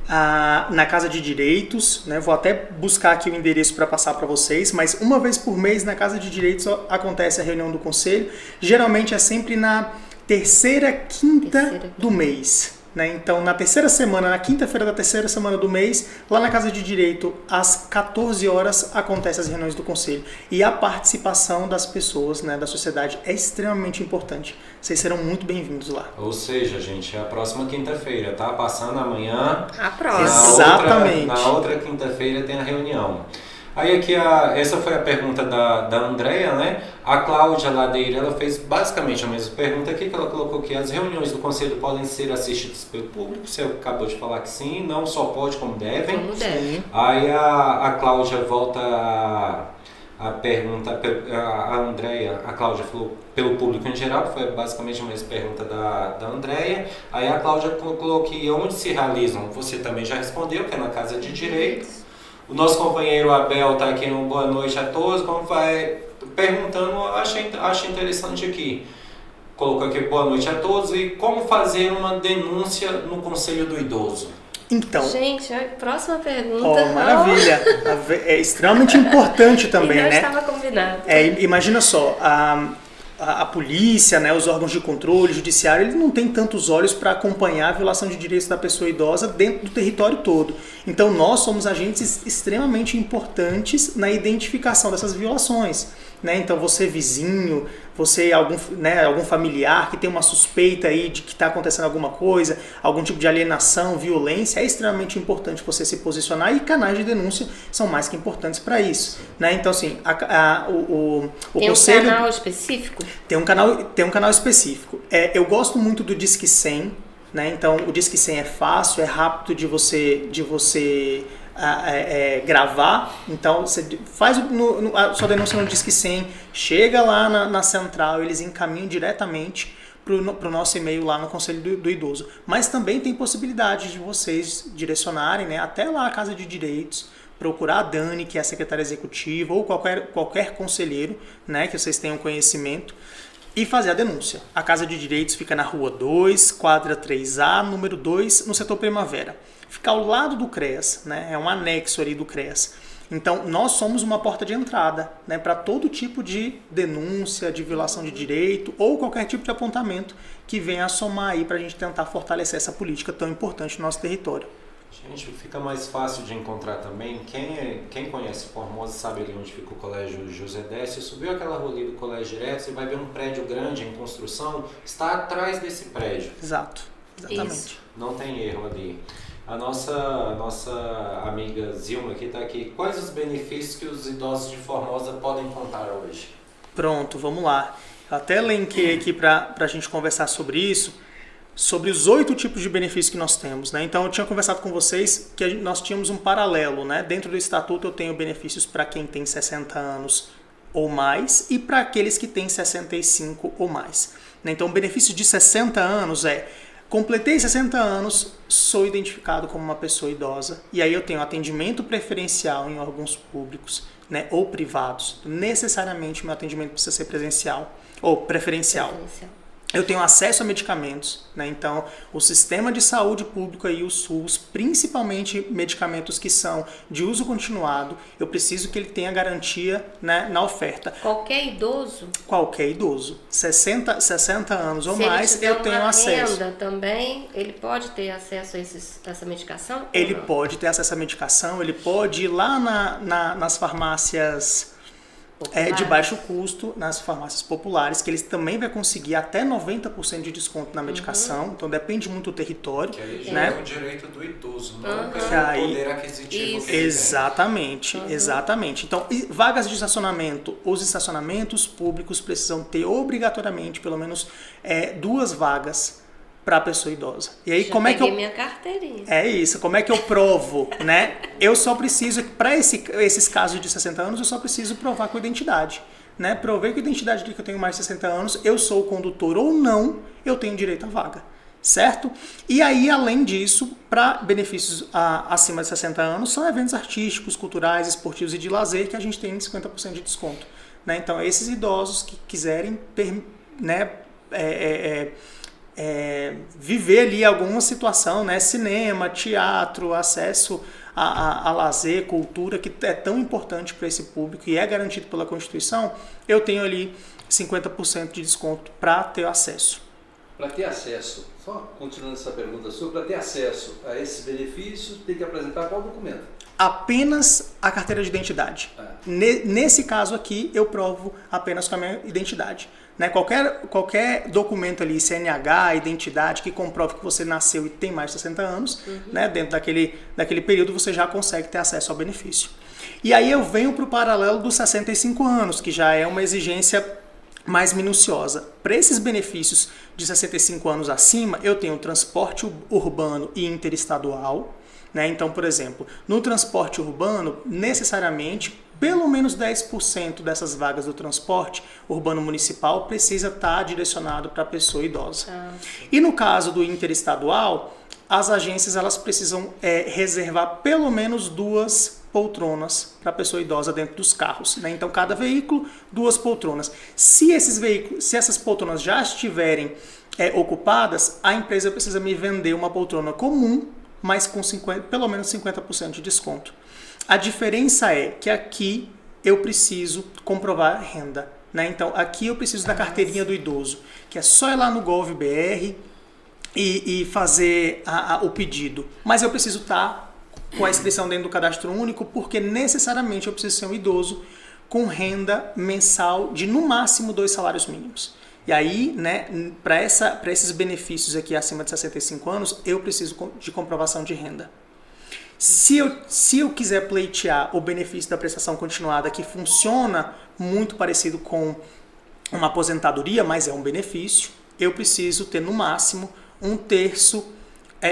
na Casa de Direitos, né? Vou até buscar aqui o endereço para passar para vocês, mas uma vez por mês na Casa de Direitos acontece a reunião do Conselho. Geralmente é sempre na terceira quinta do mês. Né? Então, na terceira semana, na quinta-feira da terceira semana do mês, lá na Casa de Direito, às 14 horas, acontecem as reuniões do Conselho. E a participação das pessoas, né, da sociedade, é extremamente importante. Vocês serão muito bem-vindos lá. Ou seja, gente, é a próxima quinta-feira, tá? Passando amanhã. A próxima. Exatamente. Na outra quinta-feira tem a reunião. Aí aqui, essa foi a pergunta da Andréia, né? A Cláudia Ladeira, ela fez basicamente a mesma pergunta aqui, que ela colocou que as reuniões do Conselho podem ser assistidas pelo público, você acabou de falar que sim, não só pode, como devem. Como devem. Aí a Cláudia volta a pergunta, a Andréia, a Cláudia falou pelo público em geral, que foi basicamente a mesma pergunta da Andréia. Aí a Cláudia colocou que onde se realizam, você também já respondeu, que é na Casa de Direito. O nosso companheiro Abel está aqui no boa noite a todos, como vai perguntando, achei interessante aqui. Colocou aqui boa noite a todos e como fazer uma denúncia no Conselho do Idoso. Então, Gente, a próxima pergunta. maravilha. É extremamente importante também, e não né? estava combinado. Imagina só, a polícia, né, os órgãos de controle, o judiciário, eles não têm tantos olhos para acompanhar a violação de direitos da pessoa idosa dentro do território todo. Então nós somos agentes extremamente importantes na identificação dessas violações. Né? Então você vizinho, você algum familiar que tem uma suspeita aí de que está acontecendo alguma coisa, algum tipo de alienação, violência, é extremamente importante você se posicionar e canais de denúncia são mais que importantes para isso. Né? Então assim, o tem conselho... um canal específico? Tem um canal específico. Eu gosto muito do Disque 100, né? Então o Disque 100 é fácil, é rápido de você gravar. Então você faz a sua denúncia no Disque 100, chega lá na central, eles encaminham diretamente para o nosso e-mail lá no Conselho do Idoso. Mas também tem possibilidade de vocês direcionarem, né, até lá a Casa de Direitos, procurar a Dani, que é a secretária executiva, ou qualquer conselheiro, né, que vocês tenham conhecimento, e fazer a denúncia. A Casa de Direitos fica na Rua 2, quadra 3A, número 2, no setor Primavera. Fica ao lado do CREAS, né, é um anexo ali do CREAS. Então, nós somos uma porta de entrada, né, para todo tipo de denúncia, de violação de direito ou qualquer tipo de apontamento que venha a somar aí para a gente tentar fortalecer essa política tão importante no nosso território. Gente, fica mais fácil de encontrar também. Quem conhece Formosa sabe ali onde fica o Colégio José Décio. Subiu aquela rua ali do Colégio Direto, você vai ver um prédio grande em construção, está atrás desse prédio. Exato, exatamente. Isso. Não tem erro ali. A nossa amiga Zilma aqui está aqui. Quais os benefícios que os idosos de Formosa podem contar hoje? Pronto, vamos lá. Eu até elenquei aqui para a gente conversar sobre isso, sobre os 8 tipos de benefícios que nós temos. Né? Então, eu tinha conversado com vocês que nós tínhamos um paralelo. Né? Dentro do Estatuto, eu tenho benefícios para quem tem 60 anos ou mais e para aqueles que têm 65 ou mais. Né? Então, o benefício de 60 anos completei 60 anos, sou identificado como uma pessoa idosa e aí eu tenho atendimento preferencial em órgãos públicos, né, ou privados. Necessariamente meu atendimento precisa ser presencial ou preferencial. Eu tenho acesso a medicamentos, né? Então o sistema de saúde público aí, o SUS, principalmente medicamentos que são de uso continuado, eu preciso que ele tenha garantia, né, na oferta. Qualquer idoso? Qualquer idoso. 60 anos ou Se mais, eu tenho acesso. Renda também, ele pode ter acesso a essa medicação? Ele pode ter acesso à medicação, ele pode ir lá nas farmácias de baixo custo, nas farmácias populares, que eles também vai conseguir até 90% de desconto na medicação, então depende muito do território. Que aí já né? é o direito do idoso, não pelo poder aquisitivo Isso. que ele Exatamente, exatamente. Então, vagas de estacionamento, os estacionamentos públicos precisam ter obrigatoriamente pelo menos 2 vagas para a pessoa idosa. E aí, como é que eu... minha carteirinha. É isso, como é que eu provo, né? Eu só preciso, para esses casos de 60 anos, eu só preciso provar com identidade, né? Provei com identidade de que eu tenho mais de 60 anos, eu sou o condutor ou não, eu tenho direito à vaga, certo? E aí, além disso, para benefícios acima de 60 anos, são eventos artísticos, culturais, esportivos e de lazer que a gente tem 50% de desconto, né? Então, esses idosos que quiserem, né, viver ali alguma situação, né? Cinema, teatro, acesso a lazer, cultura, que é tão importante para esse público e é garantido pela Constituição, eu tenho ali 50% de desconto para ter acesso. Para ter acesso, só continuando essa pergunta sua, para ter acesso a esses benefícios, tem que apresentar qual documento? Apenas a carteira de identidade. Nesse caso aqui, eu provo apenas com a minha identidade. Né? Qualquer documento ali, CNH, identidade, que comprove que você nasceu e tem mais de 60 anos, né? Dentro daquele período você já consegue ter acesso ao benefício. E aí eu venho para o paralelo dos 65 anos, que já é uma exigência mais minuciosa. Para esses benefícios de 65 anos acima, eu tenho transporte urbano e interestadual. Né? Então, por exemplo, no transporte urbano, necessariamente, pelo menos 10% dessas vagas do transporte urbano municipal precisa estar direcionado para a pessoa idosa. E no caso do interestadual, as agências elas precisam reservar pelo menos 2 poltronas para a pessoa idosa dentro dos carros, né? Então, cada veículo, 2 poltronas. Se essas poltronas já estiverem ocupadas, a empresa precisa me vender uma poltrona comum, mas com pelo menos 50% de desconto. A diferença é que aqui eu preciso comprovar renda, né? Então, aqui eu preciso da carteirinha do idoso, que é só ir lá no Gov.br e fazer o pedido. Mas eu preciso estar com a inscrição dentro do cadastro único, porque necessariamente eu preciso ser um idoso com renda mensal de no máximo 2 salários mínimos. E aí, né, para esses benefícios aqui acima de 65 anos, eu preciso de comprovação de renda. Se eu quiser pleitear o benefício da prestação continuada, que funciona muito parecido com uma aposentadoria, mas é um benefício, eu preciso ter no máximo 1/3,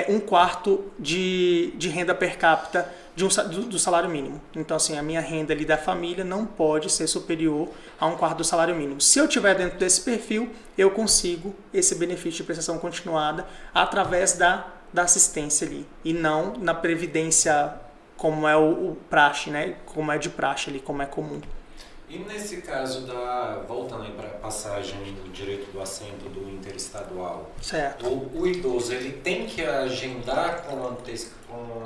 1/4 de renda per capita do salário mínimo. Então, assim, a minha renda ali da família não pode ser superior a 1/4 do salário mínimo. Se eu estiver dentro desse perfil, eu consigo esse benefício de prestação continuada através da assistência ali, e não na previdência como é o praxe, né? Como é de praxe ali, como é comum. E nesse caso voltando aí para a passagem do direito do assento do interestadual, Certo. O idoso ele tem que agendar com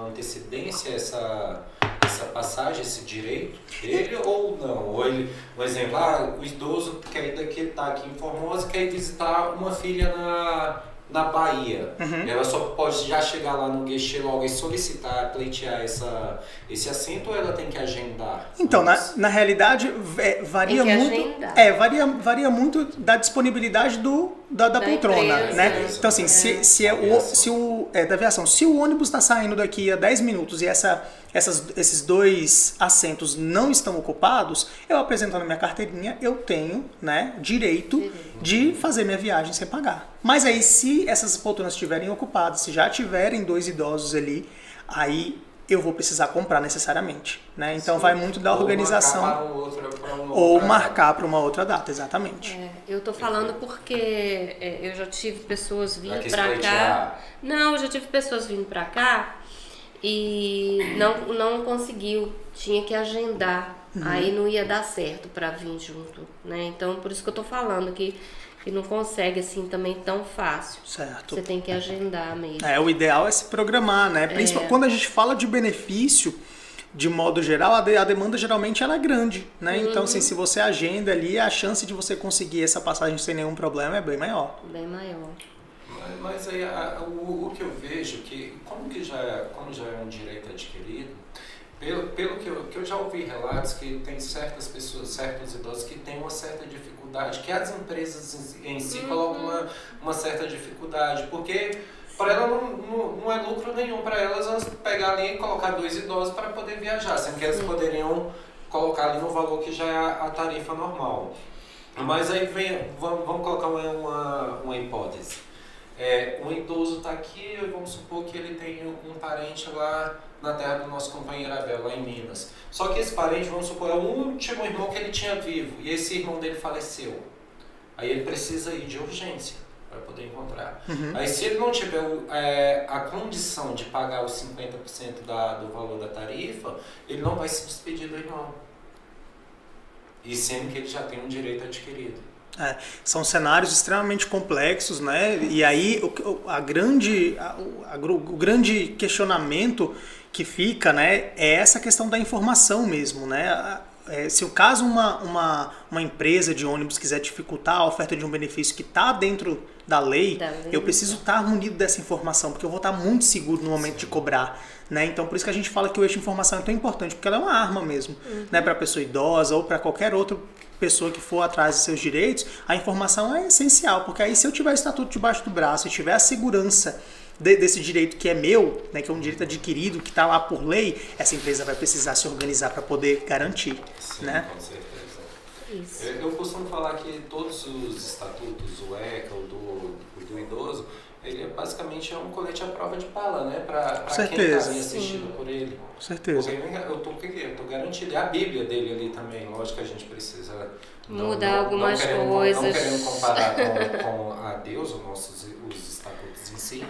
antecedência essa passagem, esse direito dele ou não? Ou ele, por exemplo, o idoso que está aqui em Formosa quer visitar uma filha na Bahia. Ela só pode já chegar lá no guichê logo e solicitar, pleitear esse assento, ou ela tem que agendar? Então, na realidade, varia muito. Varia muito da disponibilidade da poltrona, empresa, né? Então, assim, da aviação, se o ônibus está saindo daqui a 10 minutos e esses 2 assentos não estão ocupados, eu apresentando minha carteirinha, eu tenho, né, direito de fazer minha viagem sem pagar. Mas aí, se essas poltronas estiverem ocupadas, se já tiverem 2 idosos ali, aí eu vou precisar comprar necessariamente, né? Então vai muito da organização ou marcar para uma outra data, exatamente. Eu tô falando porque eu já tive pessoas vindo para cá. Não, eu já tive pessoas vindo para cá e não conseguiu, tinha que agendar. Aí não ia dar certo para vir junto, né? Então por isso que eu tô falando que não consegue assim também tão fácil. Certo. Você tem que agendar mesmo. O ideal é se programar, né? Principalmente quando a gente fala de benefício, de modo geral, a demanda geralmente ela é grande, né? Então, assim, se você agenda ali, a chance de você conseguir essa passagem sem nenhum problema é bem maior. Bem maior. Mas aí o que eu vejo que, como já é um direito adquirido, pelo que eu já ouvi relatos que tem certas pessoas, certos idosos que têm uma certa dificuldade, que as empresas em si colocam uma certa dificuldade, porque para ela não é lucro nenhum para elas pegar ali e colocar 2 idosos para poder viajar, sendo que elas poderiam colocar ali no valor que já é a tarifa normal. Mas aí vamos colocar uma hipótese. Um idoso está aqui, vamos supor que ele tem um parente lá na terra do nosso companheiro Abel, lá em Minas. Só que esse parente, vamos supor, é o último irmão que ele tinha vivo, e esse irmão dele faleceu. Aí ele precisa ir de urgência para poder encontrar. Aí se ele não tiver a condição de pagar os 50% do valor da tarifa, ele não vai se despedir do irmão. E sendo que ele já tem um direito adquirido. São cenários extremamente complexos, né? E aí o grande questionamento que fica, né, é essa questão da informação mesmo, né? Se o caso uma empresa de ônibus quiser dificultar a oferta de um benefício que está dentro da lei, eu preciso estar munido dessa informação, porque eu vou estar muito seguro no momento de cobrar, né? Então por isso que a gente fala que o eixo de informação é tão importante, porque ela é uma arma mesmo, né, para a pessoa idosa ou para qualquer outra pessoa que for atrás de seus direitos. A informação é essencial, porque aí se eu tiver o estatuto debaixo do braço e tiver a segurança desse direito que é meu, né, que é um direito adquirido, que está lá por lei, essa empresa vai precisar se organizar para poder garantir. Sim, né? Com certeza. Isso. Eu costumo falar que todos os estatutos, o ECA, o do idoso, ele basicamente é um colete à prova de bala, né? Para quem certeza. está assistido por ele. Com certeza. Porque eu tô garantido, é a Bíblia dele ali também. Lógico que a gente precisa Mudar algumas coisas. Não querendo comparar com a Deus, os estatutos em si,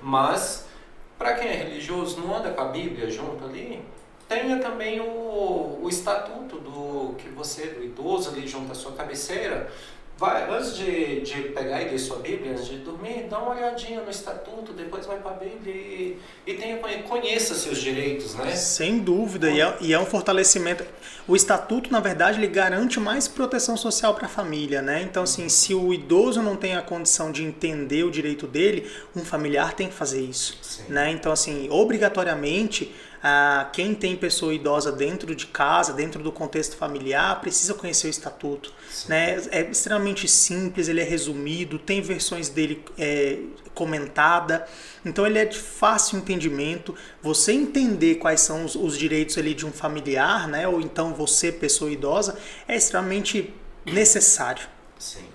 mas para quem é religioso, não anda com a Bíblia junto ali, tenha também o estatuto do idoso ali junto à sua cabeceira. Vai, antes de pegar e ler sua Bíblia, antes de dormir, dá uma olhadinha no estatuto, depois vai para a Bíblia e conheça seus direitos, né? Sem dúvida, e é um fortalecimento. O estatuto, na verdade, ele garante mais proteção social para a família, né? Então, assim, se o idoso não tem a condição de entender o direito dele, um familiar tem que fazer isso, né? Então, assim, obrigatoriamente, quem tem pessoa idosa dentro de casa, dentro do contexto familiar, precisa conhecer o estatuto, né? É extremamente simples, ele é resumido, tem versões dele comentada, então ele é de fácil entendimento. Você entender quais são os direitos ali de um familiar, né? Ou então você, pessoa idosa, é extremamente necessário. Sim.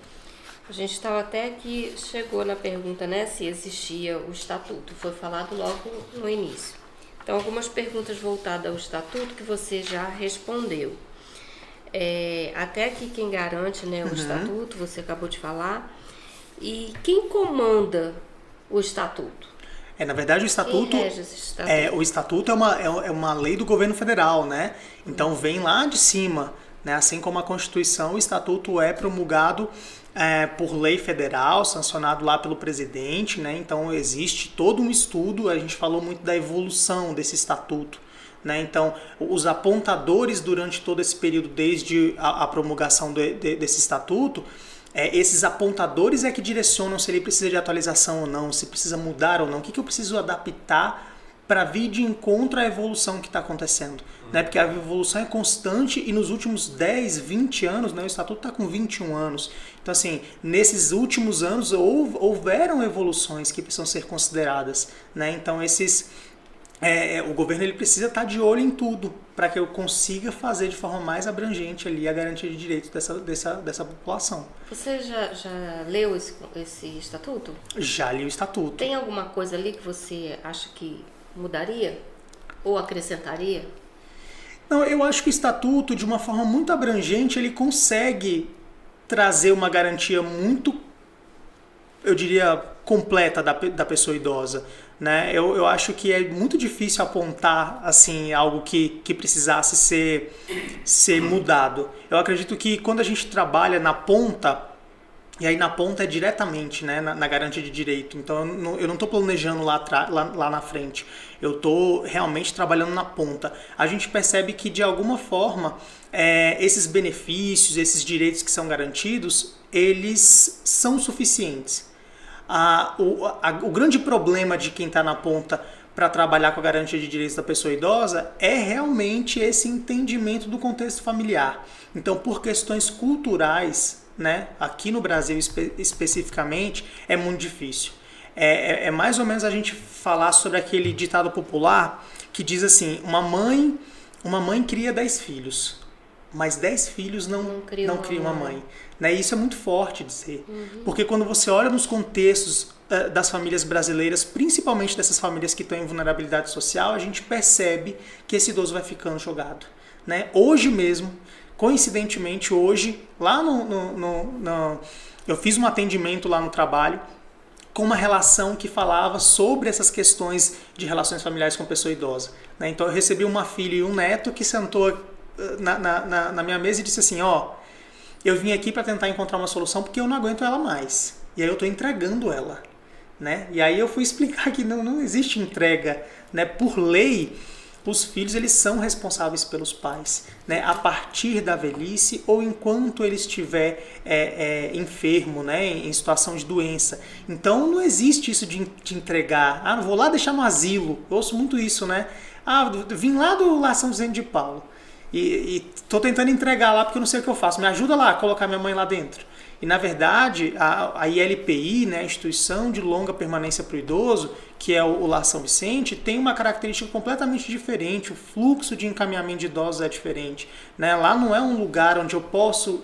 A gente estava até que chegou na pergunta, né, se existia o estatuto, foi falado logo no início. Então, algumas perguntas voltadas ao estatuto que você já respondeu. Até aqui quem garante, né, o estatuto, você acabou de falar. E quem comanda o estatuto? Na verdade, o estatuto, quem rege esse estatuto? O estatuto é uma lei do governo federal, né? Então vem lá de cima, né? Assim como a Constituição, o estatuto é promulgado por lei federal, sancionado lá pelo presidente, né? Então existe todo um estudo, a gente falou muito da evolução desse estatuto, né? Então os apontadores durante todo esse período, desde a promulgação desse estatuto, esses apontadores é que direcionam se ele precisa de atualização ou não, se precisa mudar ou não, o que eu preciso adaptar para vir de encontro à evolução que está acontecendo. Né? Porque a evolução é constante e nos últimos 10, 20 anos, né? O Estatuto está com 21 anos. Então, assim, nesses últimos anos houveram evoluções que precisam ser consideradas. Né? Então, o governo ele precisa estar de olho em tudo para que eu consiga fazer de forma mais abrangente ali a garantia de direitos dessa população. Você já leu esse estatuto? Já li o estatuto. Tem alguma coisa ali que você acha que mudaria ou acrescentaria? Não, eu acho que o estatuto, de uma forma muito abrangente, ele consegue trazer uma garantia muito, eu diria, completa da pessoa idosa. Né? Eu acho que é muito difícil apontar assim, algo que precisasse ser mudado. Eu acredito que quando a gente trabalha na ponta, e aí na ponta é diretamente, né, na garantia de direito, então eu não estou planejando lá na frente, eu estou realmente trabalhando na ponta. A gente percebe que de alguma forma esses benefícios, esses direitos que são garantidos, eles são suficientes. O grande problema de quem está na ponta para trabalhar com a garantia de direitos da pessoa idosa é realmente esse entendimento do contexto familiar. Então, por questões culturais, né, aqui no Brasil especificamente, é muito difícil. É mais ou menos a gente falar sobre aquele ditado popular que diz assim, uma mãe cria 10 filhos, mas 10 filhos não cria uma mãe. Né? Isso é muito forte dizer, porque quando você olha nos contextos das famílias brasileiras, principalmente dessas famílias que estão em vulnerabilidade social, a gente percebe que esse idoso vai ficando jogado. Né? Hoje mesmo, coincidentemente lá eu fiz um atendimento lá no trabalho com uma relação que falava sobre essas questões de relações familiares com pessoa idosa. Né? Então eu recebi uma filha e um neto que sentou na minha mesa e disse assim, eu vim aqui para tentar encontrar uma solução porque eu não aguento ela mais. E aí eu estou entregando ela. Né? E aí eu fui explicar que não existe entrega. Né? Por lei, os filhos eles são responsáveis pelos pais. Né? A partir da velhice ou enquanto ele estiver enfermo, né? Em situação de doença. Então não existe isso de entregar. Vou lá deixar no asilo. Eu ouço muito isso. Né? Vim lá do Lar São Vicente de Paulo. E estou tentando entregar lá porque eu não sei o que eu faço. Me ajuda lá a colocar minha mãe lá dentro. E, na verdade, a ILPI, né, a Instituição de Longa Permanência para o Idoso, que é o Lar São Vicente, tem uma característica completamente diferente. O fluxo de encaminhamento de idosos é diferente. Né? Lá não é um lugar onde eu posso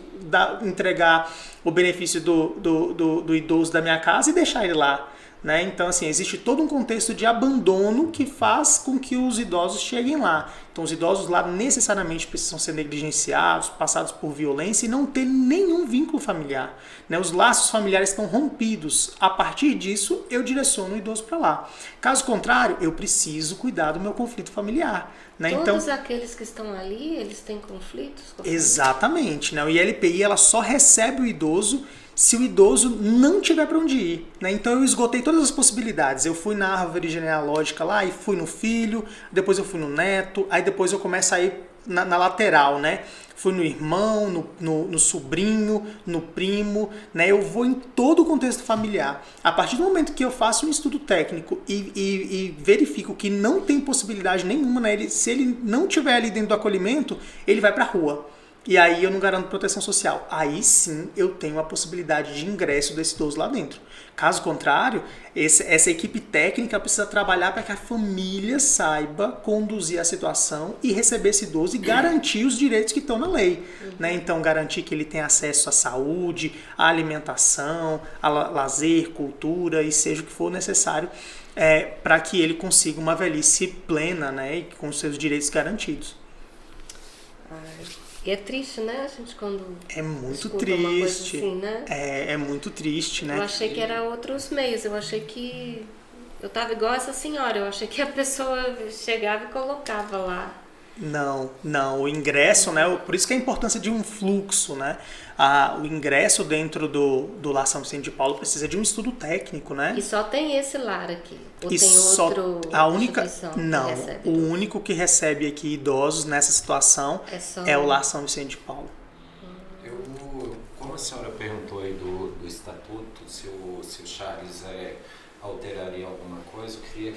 entregar o benefício do idoso da minha casa e deixar ele lá. né? Então, assim, existe todo um contexto de abandono que faz com que os idosos cheguem lá. Então, os idosos lá necessariamente precisam ser negligenciados, passados por violência e não ter nenhum vínculo familiar, né? Os laços familiares estão rompidos. A partir disso, eu direciono o idoso para lá. Caso contrário, eu preciso cuidar do meu conflito familiar, né? Todos Então, aqueles que estão ali, eles têm conflitos? exatamente, né? O ILPI ela só recebe o idoso se o idoso não tiver para onde ir, né? Então eu esgotei todas as possibilidades. Eu fui na árvore genealógica lá e fui no filho, depois eu fui no neto, aí depois eu começo a ir na lateral, né? Fui no irmão, no sobrinho, no primo, né? Eu vou em todo o contexto familiar. A partir do momento que eu faço um estudo técnico e verifico que não tem possibilidade nenhuma, né? Se ele não estiver ali dentro do acolhimento, ele vai para a rua. E aí eu não garanto proteção social. Aí sim eu tenho a possibilidade de ingresso desse idoso lá dentro. Caso contrário, essa equipe técnica precisa trabalhar para que a família saiba conduzir a situação e receber esse idoso e garantir os direitos que estão na lei. Né? Então, garantir que ele tenha acesso à saúde, à alimentação, a lazer, cultura e seja o que for necessário para que ele consiga uma velhice plena, né? E com seus direitos garantidos. E é triste, né, a gente quando É muito escuta uma coisa triste. assim, né? É muito triste, né? Eu achei que era outros meios, eu achei que... Eu tava igual essa senhora, eu achei que a pessoa chegava e colocava lá. Não, o ingresso, né? Por isso que a importância de um fluxo, né? O ingresso dentro do Lar São Vicente de Paulo precisa de um estudo técnico, né? E só tem esse lar aqui? Ou E tem só outro a única instituição que não, recebe o idosos? único que recebe aqui idosos nessa situação só... é o Lar São Vicente de Paulo. Como a senhora perguntou aí do estatuto, se o Charles alteraria alguma coisa, eu queria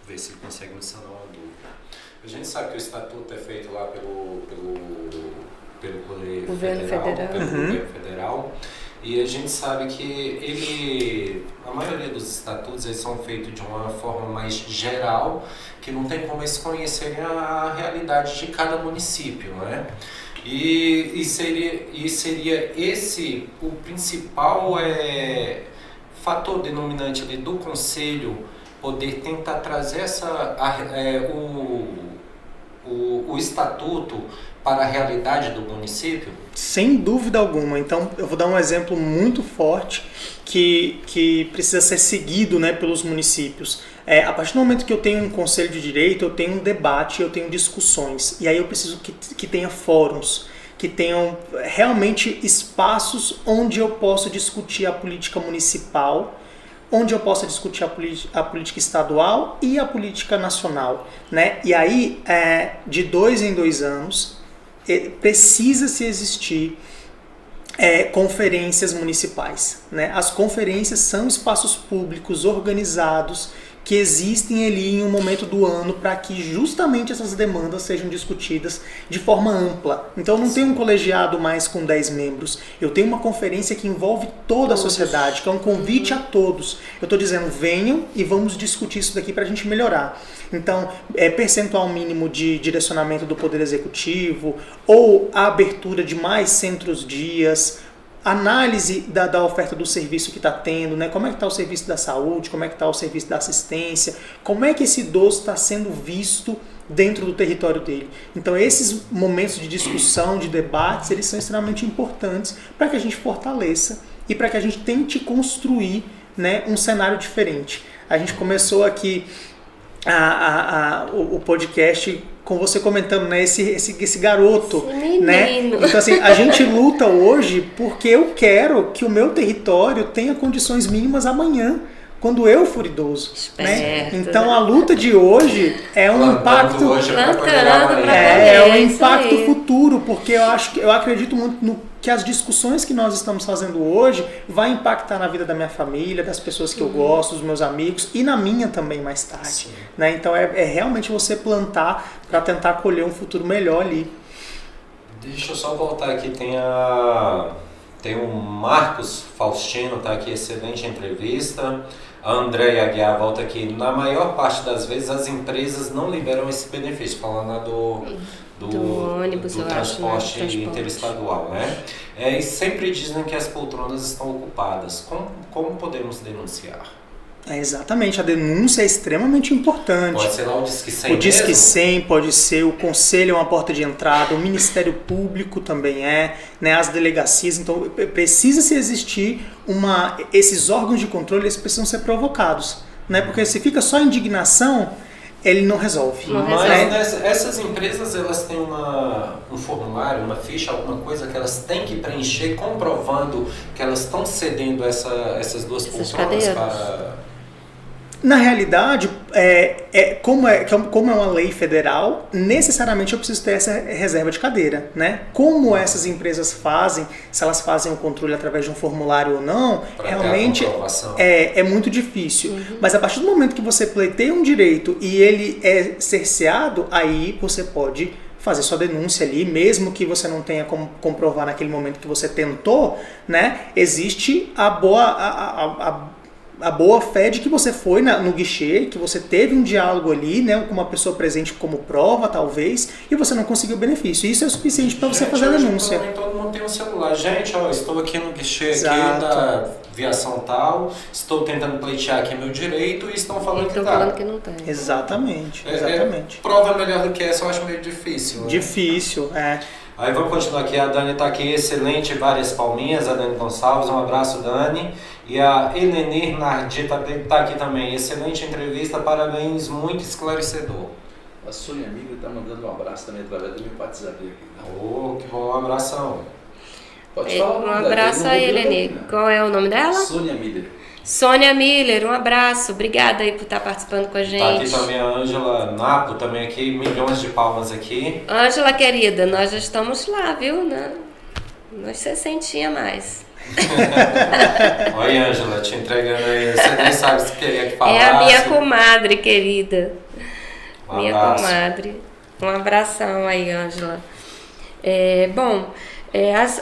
ver se ele consegue me sanar uma dúvida. A gente sabe que o estatuto é feito lá pelo Poder Governo Federal. Pelo Governo Federal, e a gente sabe que a maioria dos estatutos eles são feitos de uma forma mais geral, que não tem como eles conhecerem a realidade de cada município, né? E seria esse o principal fator denominante ali do Conselho, poder tentar trazer o estatuto para a realidade do município? Sem dúvida alguma. Então, eu vou dar um exemplo muito forte que precisa ser seguido, né, pelos municípios. A partir do momento que eu tenho um conselho de direito, eu tenho um debate, eu tenho discussões. E aí eu preciso que tenha fóruns, que tenham realmente espaços onde eu posso discutir a política municipal, onde eu possa discutir a política estadual e a política nacional, né? E aí, de 2 em 2 anos, precisa-se existir conferências municipais, né? As conferências são espaços públicos organizados que existem ali em um momento do ano para que justamente essas demandas sejam discutidas de forma ampla. Então eu não tenho um colegiado mais com 10 membros, eu tenho uma conferência que envolve toda a sociedade, que é um convite a todos. Eu estou dizendo, venham e vamos discutir isso daqui para a gente melhorar. Então, percentual mínimo de direcionamento do Poder Executivo, ou a abertura de mais centros-dias, análise da oferta do serviço que está tendo, né? Como é que está o serviço da saúde, como é que está o serviço da assistência, como é que esse idoso está sendo visto dentro do território dele. Então esses momentos de discussão, de debates, eles são extremamente importantes para que a gente fortaleça e para que a gente tente construir, né, um cenário diferente. A gente começou aqui o podcast com você comentando, né, esse garoto, né? Então assim, a gente luta hoje porque eu quero que o meu território tenha condições mínimas amanhã, quando eu for idoso, né? Então a luta de hoje é um impacto, um impacto futuro, porque eu acredito muito que as discussões que nós estamos fazendo hoje vai impactar na vida da minha família, das pessoas que eu gosto, dos meus amigos e na minha também mais tarde, né? Então é realmente você plantar para tentar colher um futuro melhor ali. Deixa eu só voltar aqui, tem o Marcos Faustino, tá aqui, excelente entrevista. A Andréia Aguiar volta aqui. Na maior parte das vezes as empresas não liberam esse benefício, falando lá do ônibus, do transporte interestadual, né? E sempre dizem que as poltronas estão ocupadas. Como podemos denunciar? Exatamente, a denúncia é extremamente importante. Pode ser lá o Disque 100 O Disque mesmo? 100 pode ser, o conselho é uma porta de entrada, o Ministério Público também é, né, as delegacias. Então precisa se existir esses órgãos de controle, eles precisam ser provocados, né, porque se fica só indignação, ele não resolve. Mas essas empresas, elas têm um formulário, uma ficha, alguma coisa que elas têm que preencher comprovando que elas estão cedendo essas duas poltronas para... Na realidade, como é uma lei federal, necessariamente eu preciso ter essa reserva de cadeira, né? Como essas empresas fazem, se elas fazem o controle através de um formulário ou não, pra realmente é muito difícil. Mas a partir do momento que você pleiteia um direito e ele é cerceado, aí você pode fazer sua denúncia ali, mesmo que você não tenha como comprovar naquele momento que você tentou, né? Existe a boa fé de que você foi no guichê, que você teve um diálogo ali, né, com uma pessoa presente como prova, talvez, e você não conseguiu o benefício. Isso é o suficiente para você fazer a denúncia. Todo mundo tem um celular. Gente, estou aqui no guichê aqui Exato. da viação tal, estou tentando pleitear aqui meu direito e estão falando que tá. falando que não tem. Exatamente. Prova melhor do que essa eu acho meio difícil. Né? Difícil, Aí vamos continuar aqui, a Dani está aqui, excelente, várias palminhas, a Dani Gonçalves, um abraço, Dani. E a Elenir Nardi está aqui também, excelente entrevista, parabéns, muito esclarecedor. A Sônia Amiga está mandando um abraço também através do meu WhatsApp aqui. Que bom, um abração. Pode falar. Um abraço a Elenir. Qual é o nome dela? Sônia Miller. Sônia Miller, um abraço. Obrigada aí por estar participando com a gente. Tá aqui também a Ângela Napo, também aqui, milhões de palmas aqui. Ângela, querida, nós já estamos lá, viu? Nos 60 mais. Oi, Ângela, te entregando aí. Você nem sabe se queria que falasse. É a minha comadre, querida. Um abraço. Comadre. Um abração aí, Ângela.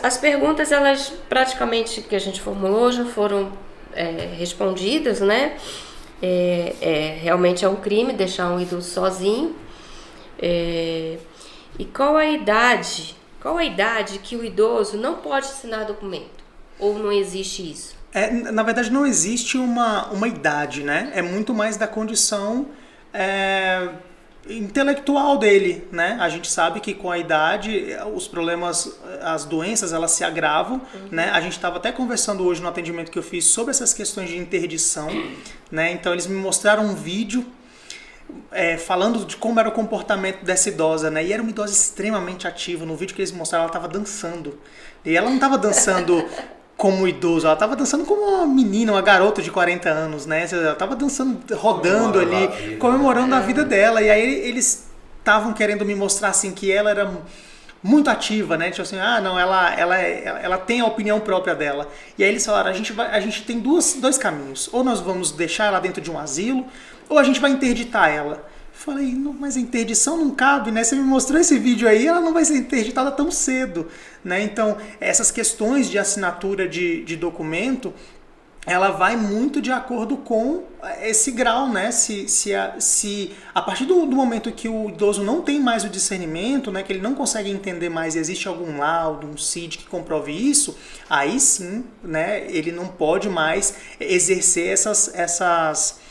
As perguntas, elas praticamente que a gente formulou já foram respondidas, né? Realmente é um crime deixar um idoso sozinho. E qual a idade que o idoso não pode assinar documento? Ou não existe isso? Na verdade, não existe uma idade, né? É muito mais da condição intelectual dele, né? A gente sabe que com a idade os problemas, as doenças, elas se agravam, né? A gente estava até conversando hoje no atendimento que eu fiz sobre essas questões de interdição, né? Então eles me mostraram um vídeo falando de como era o comportamento dessa idosa, né? E era uma idosa extremamente ativa. No vídeo que eles mostraram, ela estava dançando. E ela não estava dançando como idoso, ela estava dançando como uma menina, uma garota de 40 anos, né? Ela estava dançando, rodando ali, comemorando a vida dela. E aí eles estavam querendo me mostrar assim que ela era muito ativa, né? Tipo assim, ela tem a opinião própria dela. E aí eles falaram, a gente tem dois caminhos. Ou nós vamos deixar ela dentro de um asilo, ou a gente vai interditar ela. Eu falei, mas a interdição não cabe, né? Você me mostrou esse vídeo aí, ela não vai ser interditada tão cedo, né? Então, essas questões de assinatura de documento, ela vai muito de acordo com esse grau, né? Se a partir do momento que o idoso não tem mais o discernimento, né? Que ele não consegue entender mais e existe algum laudo, um CID que comprove isso, aí sim, né? Ele não pode mais exercer essas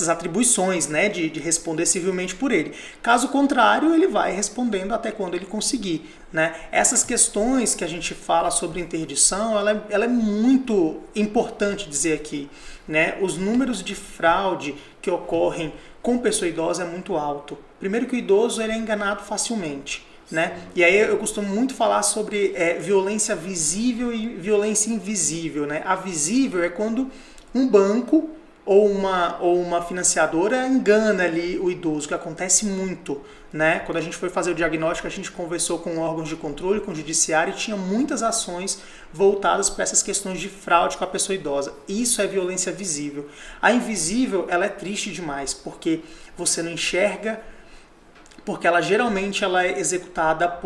atribuições, né, de responder civilmente por ele. Caso contrário, ele vai respondendo até quando ele conseguir, né? Essas questões que a gente fala sobre interdição, ela é muito importante dizer aqui, né? Os números de fraude que ocorrem com pessoa idosa é muito alto. Primeiro que o idoso ele é enganado facilmente, né? E aí eu costumo muito falar sobre violência visível e violência invisível, né? A visível é quando um banco ou uma financiadora engana ali o idoso, que acontece muito, né? Quando a gente foi fazer o diagnóstico, a gente conversou com órgãos de controle, com o judiciário, e tinha muitas ações voltadas para essas questões de fraude com a pessoa idosa. Isso é violência visível. A invisível, ela é triste demais, porque você não enxerga, porque ela geralmente ela é executada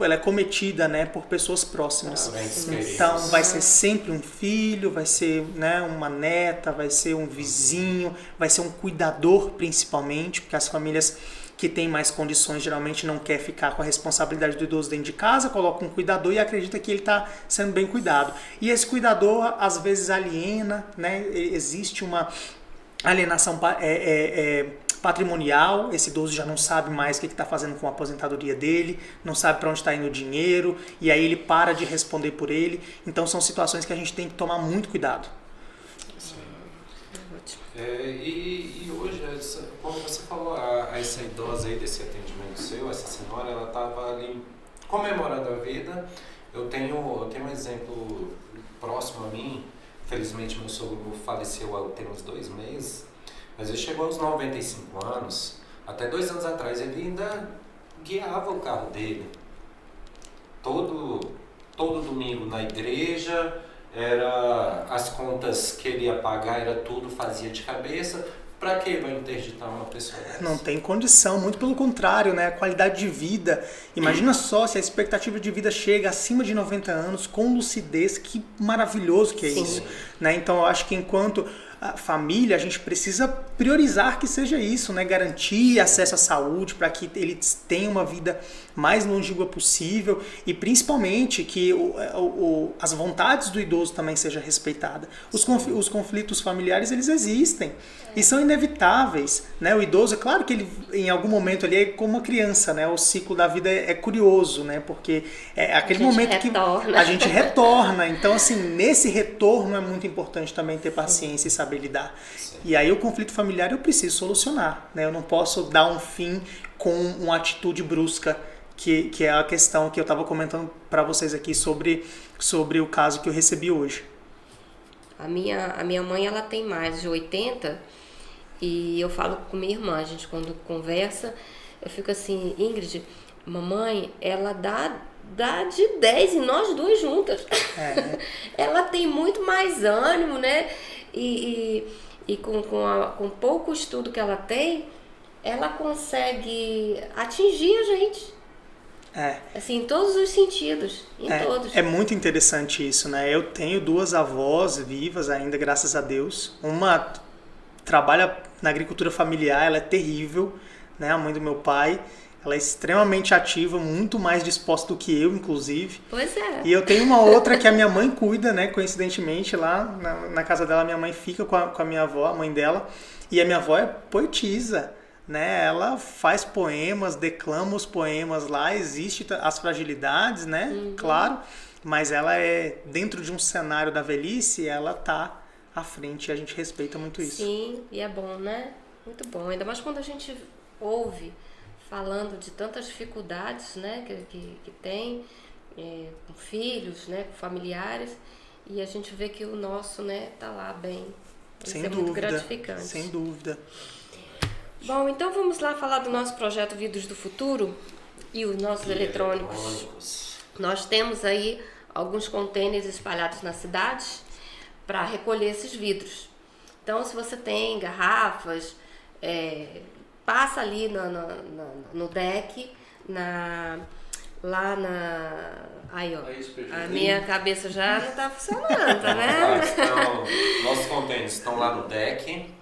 ela é cometida, né, por pessoas próximas. Então vai ser sempre um filho, vai ser, né, uma neta, vai ser um vizinho, vai ser um cuidador principalmente, porque as famílias que tem mais condições geralmente não quer ficar com a responsabilidade do idoso dentro de casa, coloca um cuidador e acredita que ele está sendo bem cuidado. E esse cuidador às vezes aliena, né? Existe uma alienação patrimonial, esse idoso já não sabe mais o que está fazendo com a aposentadoria dele, não sabe para onde está indo o dinheiro, e aí ele para de responder por ele. Então são situações que a gente tem que tomar muito cuidado. E hoje, como você falou, essa idosa aí desse atendimento seu, essa senhora, ela estava ali comemorando a vida. Eu tenho um exemplo próximo a mim. Felizmente meu sogro faleceu tem uns 2 meses, mas ele chegou aos 95 anos. Até 2 anos atrás ele ainda guiava o carro dele. Todo domingo na igreja, era as contas que ele ia pagar, era tudo, fazia de cabeça. Para que vai interditar uma pessoa dessa? Não tem condição, muito pelo contrário, né? A qualidade de vida. Imagina só se a expectativa de vida chega acima de 90 anos com lucidez, que maravilhoso que é Sim. isso. Né? Então eu acho que enquanto a família, a gente precisa priorizar que seja isso, né? Garantir acesso à saúde para que eles tenham uma vida mais longínqua possível e principalmente que as vontades do idoso também sejam respeitadas. Os conflitos familiares, eles existem e são inevitáveis, né? O idoso, é claro que ele em algum momento ali é como uma criança, né? O ciclo da vida é curioso, né? Porque é aquele momento que a gente retorna. Então, assim, nesse retorno é muito importante também ter paciência e saber lidar. Sim. E aí o conflito familiar eu preciso solucionar, né? Eu não posso dar um fim com uma atitude brusca, que é a questão que eu estava comentando para vocês aqui sobre o caso que eu recebi hoje. A minha mãe, ela tem mais de 80 e eu falo com minha irmã, a gente quando conversa, eu fico assim, Ingrid, mamãe, ela dá de 10 e nós duas juntas. Ela tem muito mais ânimo, né? E com pouco estudo que ela tem, ela consegue atingir a gente. Assim, em todos os sentidos, todos. É muito interessante isso, né? Eu tenho 2 avós vivas ainda, graças a Deus. Uma trabalha na agricultura familiar, ela é terrível, né? A mãe do meu pai, ela é extremamente ativa, muito mais disposta do que eu, inclusive. Pois é. E eu tenho uma outra que a minha mãe cuida, né? Coincidentemente, lá na casa dela, minha mãe fica com a minha avó, a mãe dela. E a minha avó é poetisa, né? Ela faz poemas, declama os poemas lá, existem as fragilidades, né? Claro, mas ela é, dentro de um cenário da velhice, ela tá à frente e a gente respeita muito isso. Sim, e é bom, né? Muito bom. Ainda mais quando a gente ouve falando de tantas dificuldades, né? Que tem com filhos, né? Com familiares, e a gente vê que o nosso, né? Tá lá bem. Isso Sem é dúvida, muito gratificante. sem dúvida. Bom, então vamos lá falar do nosso projeto Vidros do Futuro e os nossos eletrônicos. Nós temos aí alguns contêineres espalhados na cidade para recolher esses vidros. Então, se você tem garrafas, passa ali no deck, aí ó, a minha cabeça já não está funcionando, tá vendo? Nossos contêineres estão lá no deck.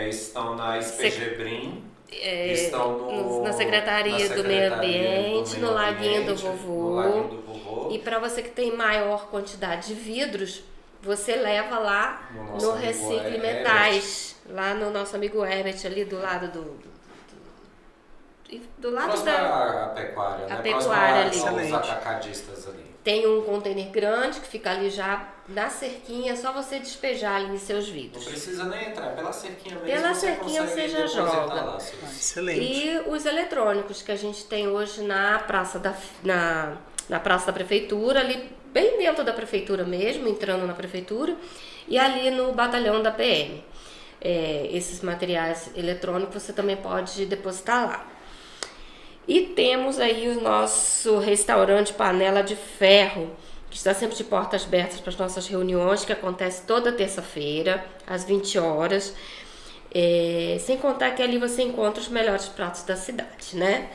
Estão na SPG Brim, estão na Secretaria do Meio Ambiente, no Laguinho do Vovô. E E para você que tem maior quantidade de vidros, você leva lá no Recicle Metais, lá no nosso amigo Herbert, ali do lado do lado próximo da a pecuária, né? pecuária ali. Os atacadistas ali. Tem um container grande que fica ali já na cerquinha, é só você despejar ali em seus vidros. Não precisa nem entrar, pela cerquinha mesmo. Pela cerquinha você já joga. Lá, Excelente. E os eletrônicos que a gente tem hoje na praça na praça da prefeitura, ali bem dentro da prefeitura mesmo, entrando na prefeitura, e ali no batalhão da PM. Esses materiais eletrônicos você também pode depositar lá. E temos aí o nosso restaurante Panela de Ferro, que está sempre de portas abertas para as nossas reuniões, que acontece toda terça-feira, às 20 horas. Sem contar que ali você encontra os melhores pratos da cidade, né?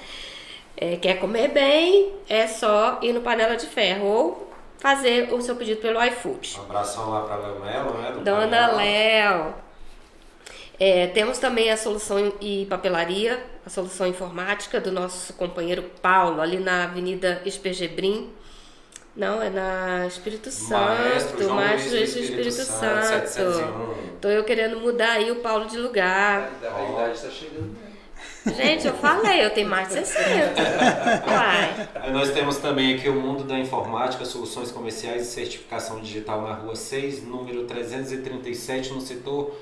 Quer comer bem, é só ir no Panela de Ferro ou fazer o seu pedido pelo iFood. Um abração lá para Léo Melo, né? Dona Léo. Temos também a solução e papelaria, a solução informática do nosso companheiro Paulo, ali na Avenida Espergebrim. Não, é na Espírito Santo, Maestro Luiz João Espírito Santo. 701. Tô eu querendo mudar aí o Paulo de lugar. A idade está chegando. Gente, eu falei, eu tenho mais de 60. Uai. Aí nós temos também aqui o Mundo da Informática, Soluções Comerciais e Certificação Digital na Rua 6, número 337, no setor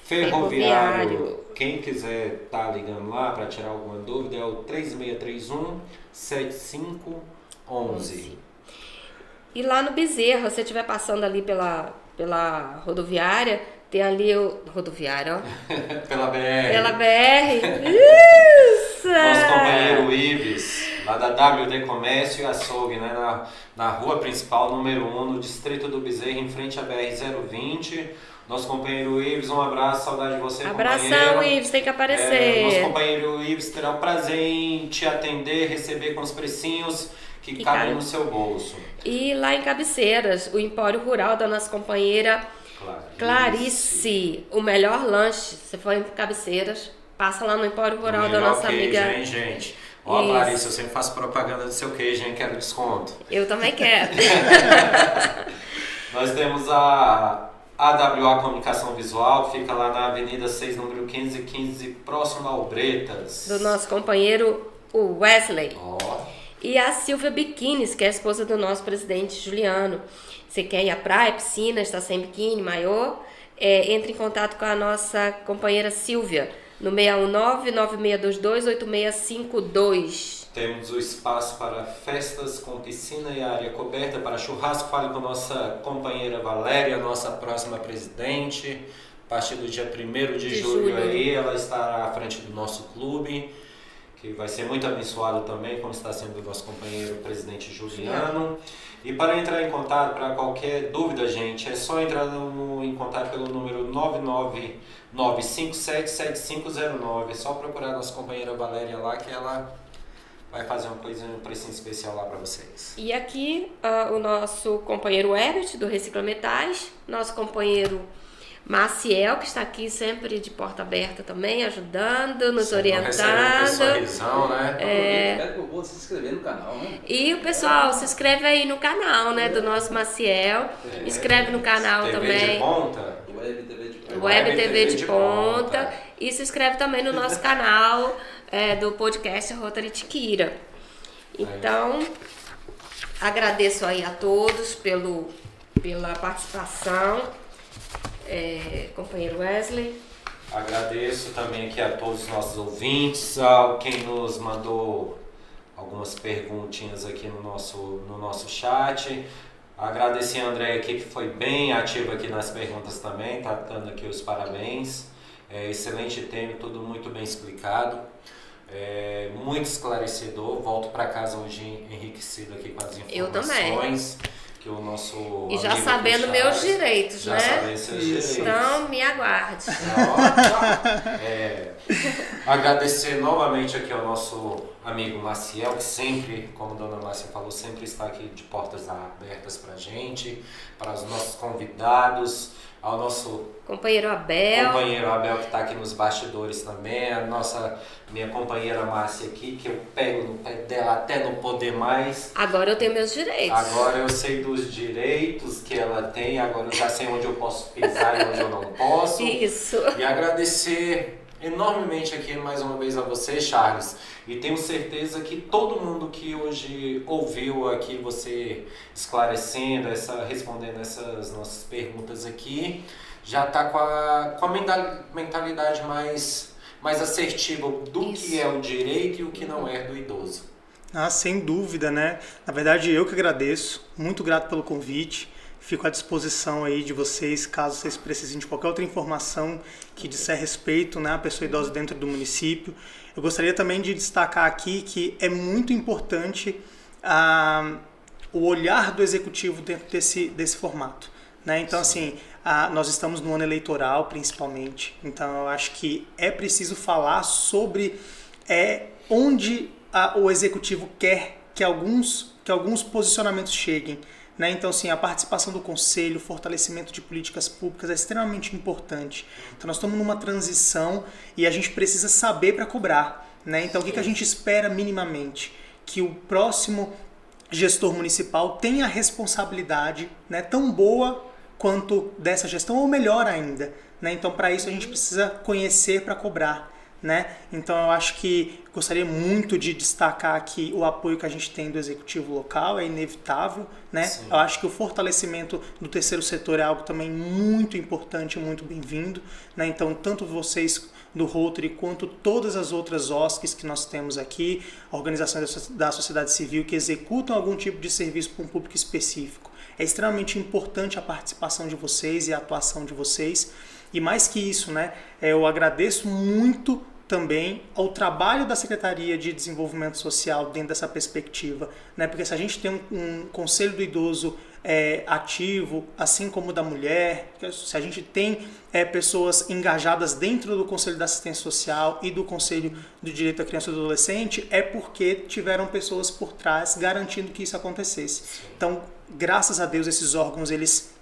ferroviário. Quem quiser estar ligando lá para tirar alguma dúvida é o 3631-7511. E lá no Bezerra, se você estiver passando ali pela rodoviária, tem ali o... Rodoviária, ó. Pela BR. Pela BR. Isso! Nosso companheiro Ives, lá da WD Comércio e Açougue, né? Na rua principal, número 1, no distrito do Bezerra, em frente à BR-020. Nosso companheiro Ives, um abraço, saudade de você, Abração, companheiro. Ives, tem que aparecer. Nosso companheiro Ives terá o prazer em te atender, receber com os precinhos que cabem no seu bolso. E lá em Cabeceiras, o Empório Rural da nossa companheira Clarice. O melhor lanche. Se for em Cabeceiras, passa lá no Empório Rural da nossa queijo, amiga. Hein, gente? Ó, Clarice, eu sempre faço propaganda do seu queijo, hein? Quero desconto. Eu também quero. Nós temos a AWA Comunicação Visual, que fica lá na Avenida 6, número 1515, próximo ao Bretas. Do nosso companheiro, o Wesley. Ó. E a Silvia Biquínis, que é a esposa do nosso presidente Juliano. Você quer ir à praia, piscina, está sem biquíni, maiô? Entre em contato com a nossa companheira Silvia, no 619-9622-8652. Temos o espaço para festas com piscina e área coberta para churrasco. Fale com nossa companheira Valéria, nossa próxima presidente. A partir do dia 1º de julho aí, ela estará à frente do nosso clube, que vai ser muito abençoado também, como está sendo o nosso companheiro presidente Juliano. E para entrar em contato, para qualquer dúvida, gente, é só entrar em contato pelo número 999577509. É só procurar a nossa companheira Valéria lá, que ela vai fazer um precinho especial lá para vocês. E aqui o nosso companheiro Herbert, do Recicla Metais, nosso companheiro Maciel, que está aqui sempre de porta aberta também, ajudando, nos orientando. Sorrisão, né? Pede pro povo se inscrever no canal, né? E o pessoal, se inscreve aí no canal, né, do nosso Maciel. Inscreve no canal TV também. De ponta. Web TV de Ponta. E se inscreve também no nosso canal do podcast Rotary Tiquira. Então, agradeço aí a todos pela participação. Companheiro Wesley. Agradeço também aqui a todos os nossos ouvintes, a quem nos mandou algumas perguntinhas aqui no nosso chat. Agradecer a André aqui, que foi bem ativa aqui nas perguntas também, tá dando aqui os parabéns. Excelente tema, tudo muito bem explicado. Muito esclarecedor. Volto para casa hoje enriquecido aqui com as informações. Eu também. Que o nosso E já sabendo meus direitos, já né? sabendo seus direitos. Então, me aguarde. Agradecer novamente aqui ao nosso amigo Maciel, que sempre, como a dona Márcia falou, sempre está aqui de portas abertas para a gente, para os nossos convidados, ao nosso companheiro Abel, que está aqui nos bastidores também, minha companheira Márcia aqui, que eu pego no pé dela até não poder mais. Agora eu tenho meus direitos. Agora eu sei dos direitos que ela tem, agora eu já sei onde eu posso pisar e onde eu não posso. Isso. E agradecer enormemente aqui mais uma vez a você, Charles. E tenho certeza que todo mundo que hoje ouviu aqui você esclarecendo, respondendo essas nossas perguntas aqui, já está com a mentalidade mais assertiva do que é o direito e o que não é do idoso. Sem dúvida, né? Na verdade, eu que agradeço, muito grato pelo convite. Fico à disposição aí de vocês, caso vocês precisem de qualquer outra informação que disser respeito, né, à pessoa idosa dentro do município. Eu gostaria também de destacar aqui que é muito importante o olhar do executivo dentro desse formato, né? Então, assim, nós estamos no ano eleitoral, principalmente. Então, eu acho que é preciso falar sobre onde o executivo quer que alguns posicionamentos cheguem, né? Então, assim, a participação do conselho, o fortalecimento de políticas públicas é extremamente importante. Então, nós estamos numa transição e a gente precisa saber para cobrar, né? Então, o que a gente espera minimamente? Que o próximo gestor municipal tenha a responsabilidade, né, tão boa quanto dessa gestão, ou melhor ainda, né? Então, para isso, a gente precisa conhecer para cobrar, né? Então, eu acho que gostaria muito de destacar aqui o apoio que a gente tem do executivo local, é inevitável, né? Sim. Eu acho que o fortalecimento do terceiro setor é algo também muito importante, muito bem-vindo, né? Então, tanto vocês do Rotary quanto todas as outras OSCs que nós temos aqui, organizações da sociedade civil que executam algum tipo de serviço para um público específico. É extremamente importante a participação de vocês e a atuação de vocês. E mais que isso, né, eu agradeço muito também ao trabalho da Secretaria de Desenvolvimento Social dentro dessa perspectiva, né? Porque se a gente tem um Conselho do Idoso ativo, assim como o da mulher, se a gente tem pessoas engajadas dentro do Conselho da Assistência Social e do Conselho do Direito da Criança e do Adolescente, é porque tiveram pessoas por trás garantindo que isso acontecesse. Então, graças a Deus, esses órgãos, eles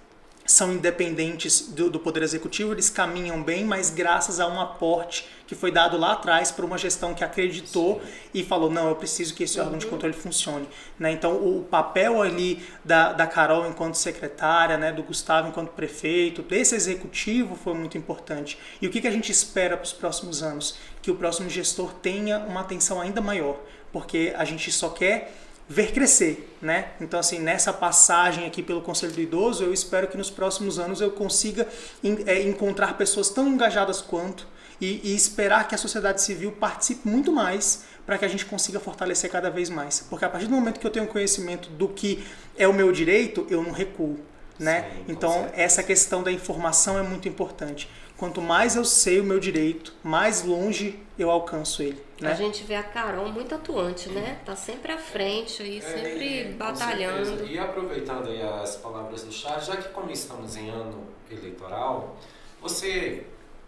são independentes do Poder Executivo, eles caminham bem, mas graças a um aporte que foi dado lá atrás por uma gestão que acreditou e falou, não, eu preciso que esse órgão de controle funcione, né? Então, o papel ali da Carol enquanto secretária, né, do Gustavo enquanto prefeito, desse executivo foi muito importante. E o que a gente espera para os próximos anos? Que o próximo gestor tenha uma atenção ainda maior, porque a gente só quer ver crescer, né? Então, assim, nessa passagem aqui pelo Conselho do Idoso, eu espero que nos próximos anos eu consiga encontrar pessoas tão engajadas quanto e esperar que a sociedade civil participe muito mais para que a gente consiga fortalecer cada vez mais. Porque a partir do momento que eu tenho conhecimento do que é o meu direito, eu não recuo, né? Sim, então, essa questão da informação é muito importante. Quanto mais eu sei o meu direito, mais longe eu alcanço ele, né? A gente vê a Carol muito atuante, né? Tá sempre à frente aí, sempre batalhando. Com certeza. E aproveitando aí as palavras do Charles, já que como estamos em ano eleitoral, você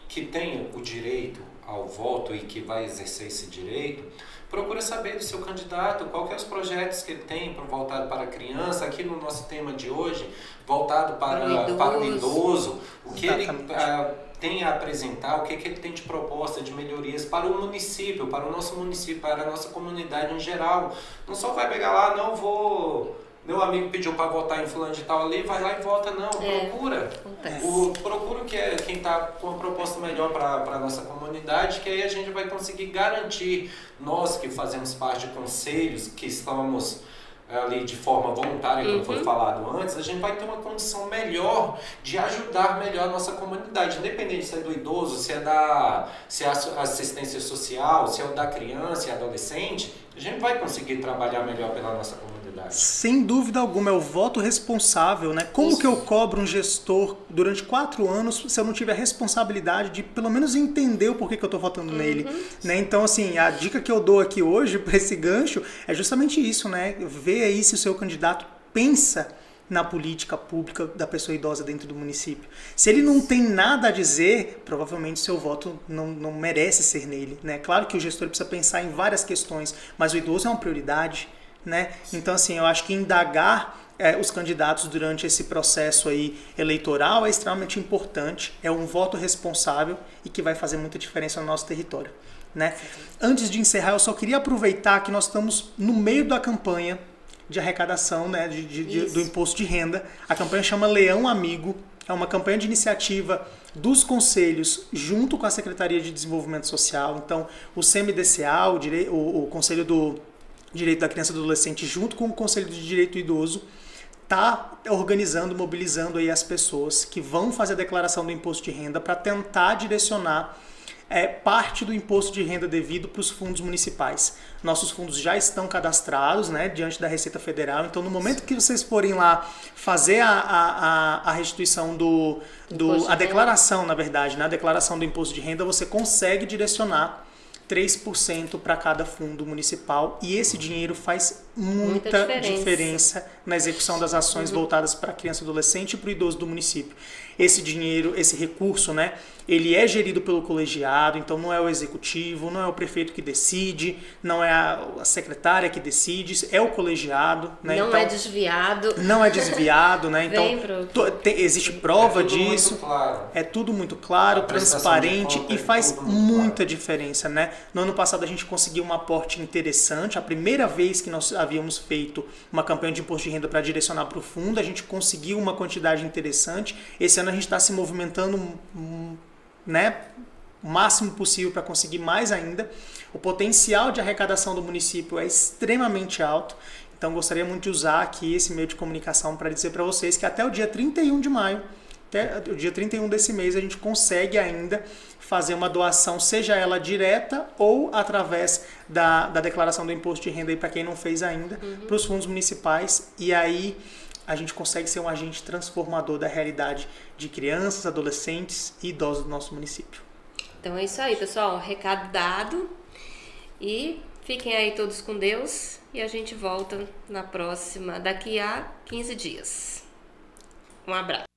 que tem o direito ao voto e que vai exercer esse direito, procura saber do seu candidato, qual que é os projetos que ele tem voltado para a criança, aqui no nosso tema de hoje, voltado para o idoso, o que ele tem a apresentar, o que ele tem de proposta, de melhorias para o município, para o nosso município, para a nossa comunidade em geral. Não só vai pegar lá, não vou... Meu amigo pediu para votar em fulano de tal ali, vai lá e vota, não. Procura. Procura quem está com uma proposta melhor para a nossa comunidade, que aí a gente vai conseguir garantir, nós que fazemos parte de conselhos, que estamos ali de forma voluntária, como foi falado antes, a gente vai ter uma condição melhor de ajudar melhor a nossa comunidade, independente se é do idoso, se é assistência social, se é o da criança e adolescente, a gente vai conseguir trabalhar melhor pela nossa comunidade. Sem dúvida alguma, é o voto responsável, né? Como que eu cobro um gestor durante 4 anos se eu não tiver a responsabilidade de pelo menos entender o porquê que eu estou votando nele, né? Então, assim, a dica que eu dou aqui hoje para esse gancho é justamente isso, né? Ver aí se o seu candidato pensa na política pública da pessoa idosa dentro do município. Se ele não tem nada a dizer, provavelmente seu voto não merece ser nele, né? Claro que o gestor precisa pensar em várias questões, mas o idoso é uma prioridade, né? Então, assim, eu acho que indagar os candidatos durante esse processo aí eleitoral é extremamente importante, é um voto responsável e que vai fazer muita diferença no nosso território, né? Antes de encerrar, eu só queria aproveitar que nós estamos no meio da campanha de arrecadação, né, do imposto de renda. A campanha chama Leão Amigo, é uma campanha de iniciativa dos conselhos junto com a Secretaria de Desenvolvimento Social. Então, o CMDCA, o Conselho do Direito da Criança e do Adolescente, junto com o Conselho de Direito do Idoso, está organizando, mobilizando aí as pessoas que vão fazer a declaração do imposto de renda para tentar direcionar parte do imposto de renda devido para os fundos municipais. Nossos fundos já estão cadastrados, né, diante da Receita Federal, então no momento que vocês forem lá fazer a restituição a declaração, na verdade, né, a declaração do imposto de renda, você consegue direcionar 3% para cada fundo municipal, e esse dinheiro faz muita diferença na execução das ações voltadas para a criança e adolescente e para o idoso do município. Esse dinheiro, esse recurso, né, ele é gerido pelo colegiado, então não é o executivo, não é o prefeito que decide, não é a secretária que decide, é o colegiado. Né? Não então, é desviado. Não é desviado, né? Então existe prova disso. Claro. É tudo muito claro, transparente e faz muita diferença, né? No ano passado a gente conseguiu um aporte interessante, a primeira vez que nós havíamos feito uma campanha de imposto de renda para direcionar para o fundo, a gente conseguiu uma quantidade interessante. Esse ano a gente está se movimentando, né, o máximo possível para conseguir mais ainda. O potencial de arrecadação do município é extremamente alto. Então gostaria muito de usar aqui esse meio de comunicação para dizer para vocês que até o dia 31 de maio, até o dia 31 desse mês, a gente consegue ainda fazer uma doação, seja ela direta ou através da declaração do imposto de renda, para quem não fez ainda, para os fundos municipais. E aí a gente consegue ser um agente transformador da realidade de crianças, adolescentes e idosos do nosso município. Então é isso aí, pessoal. Recado dado. E fiquem aí todos com Deus. E a gente volta na próxima, daqui a 15 dias. Um abraço.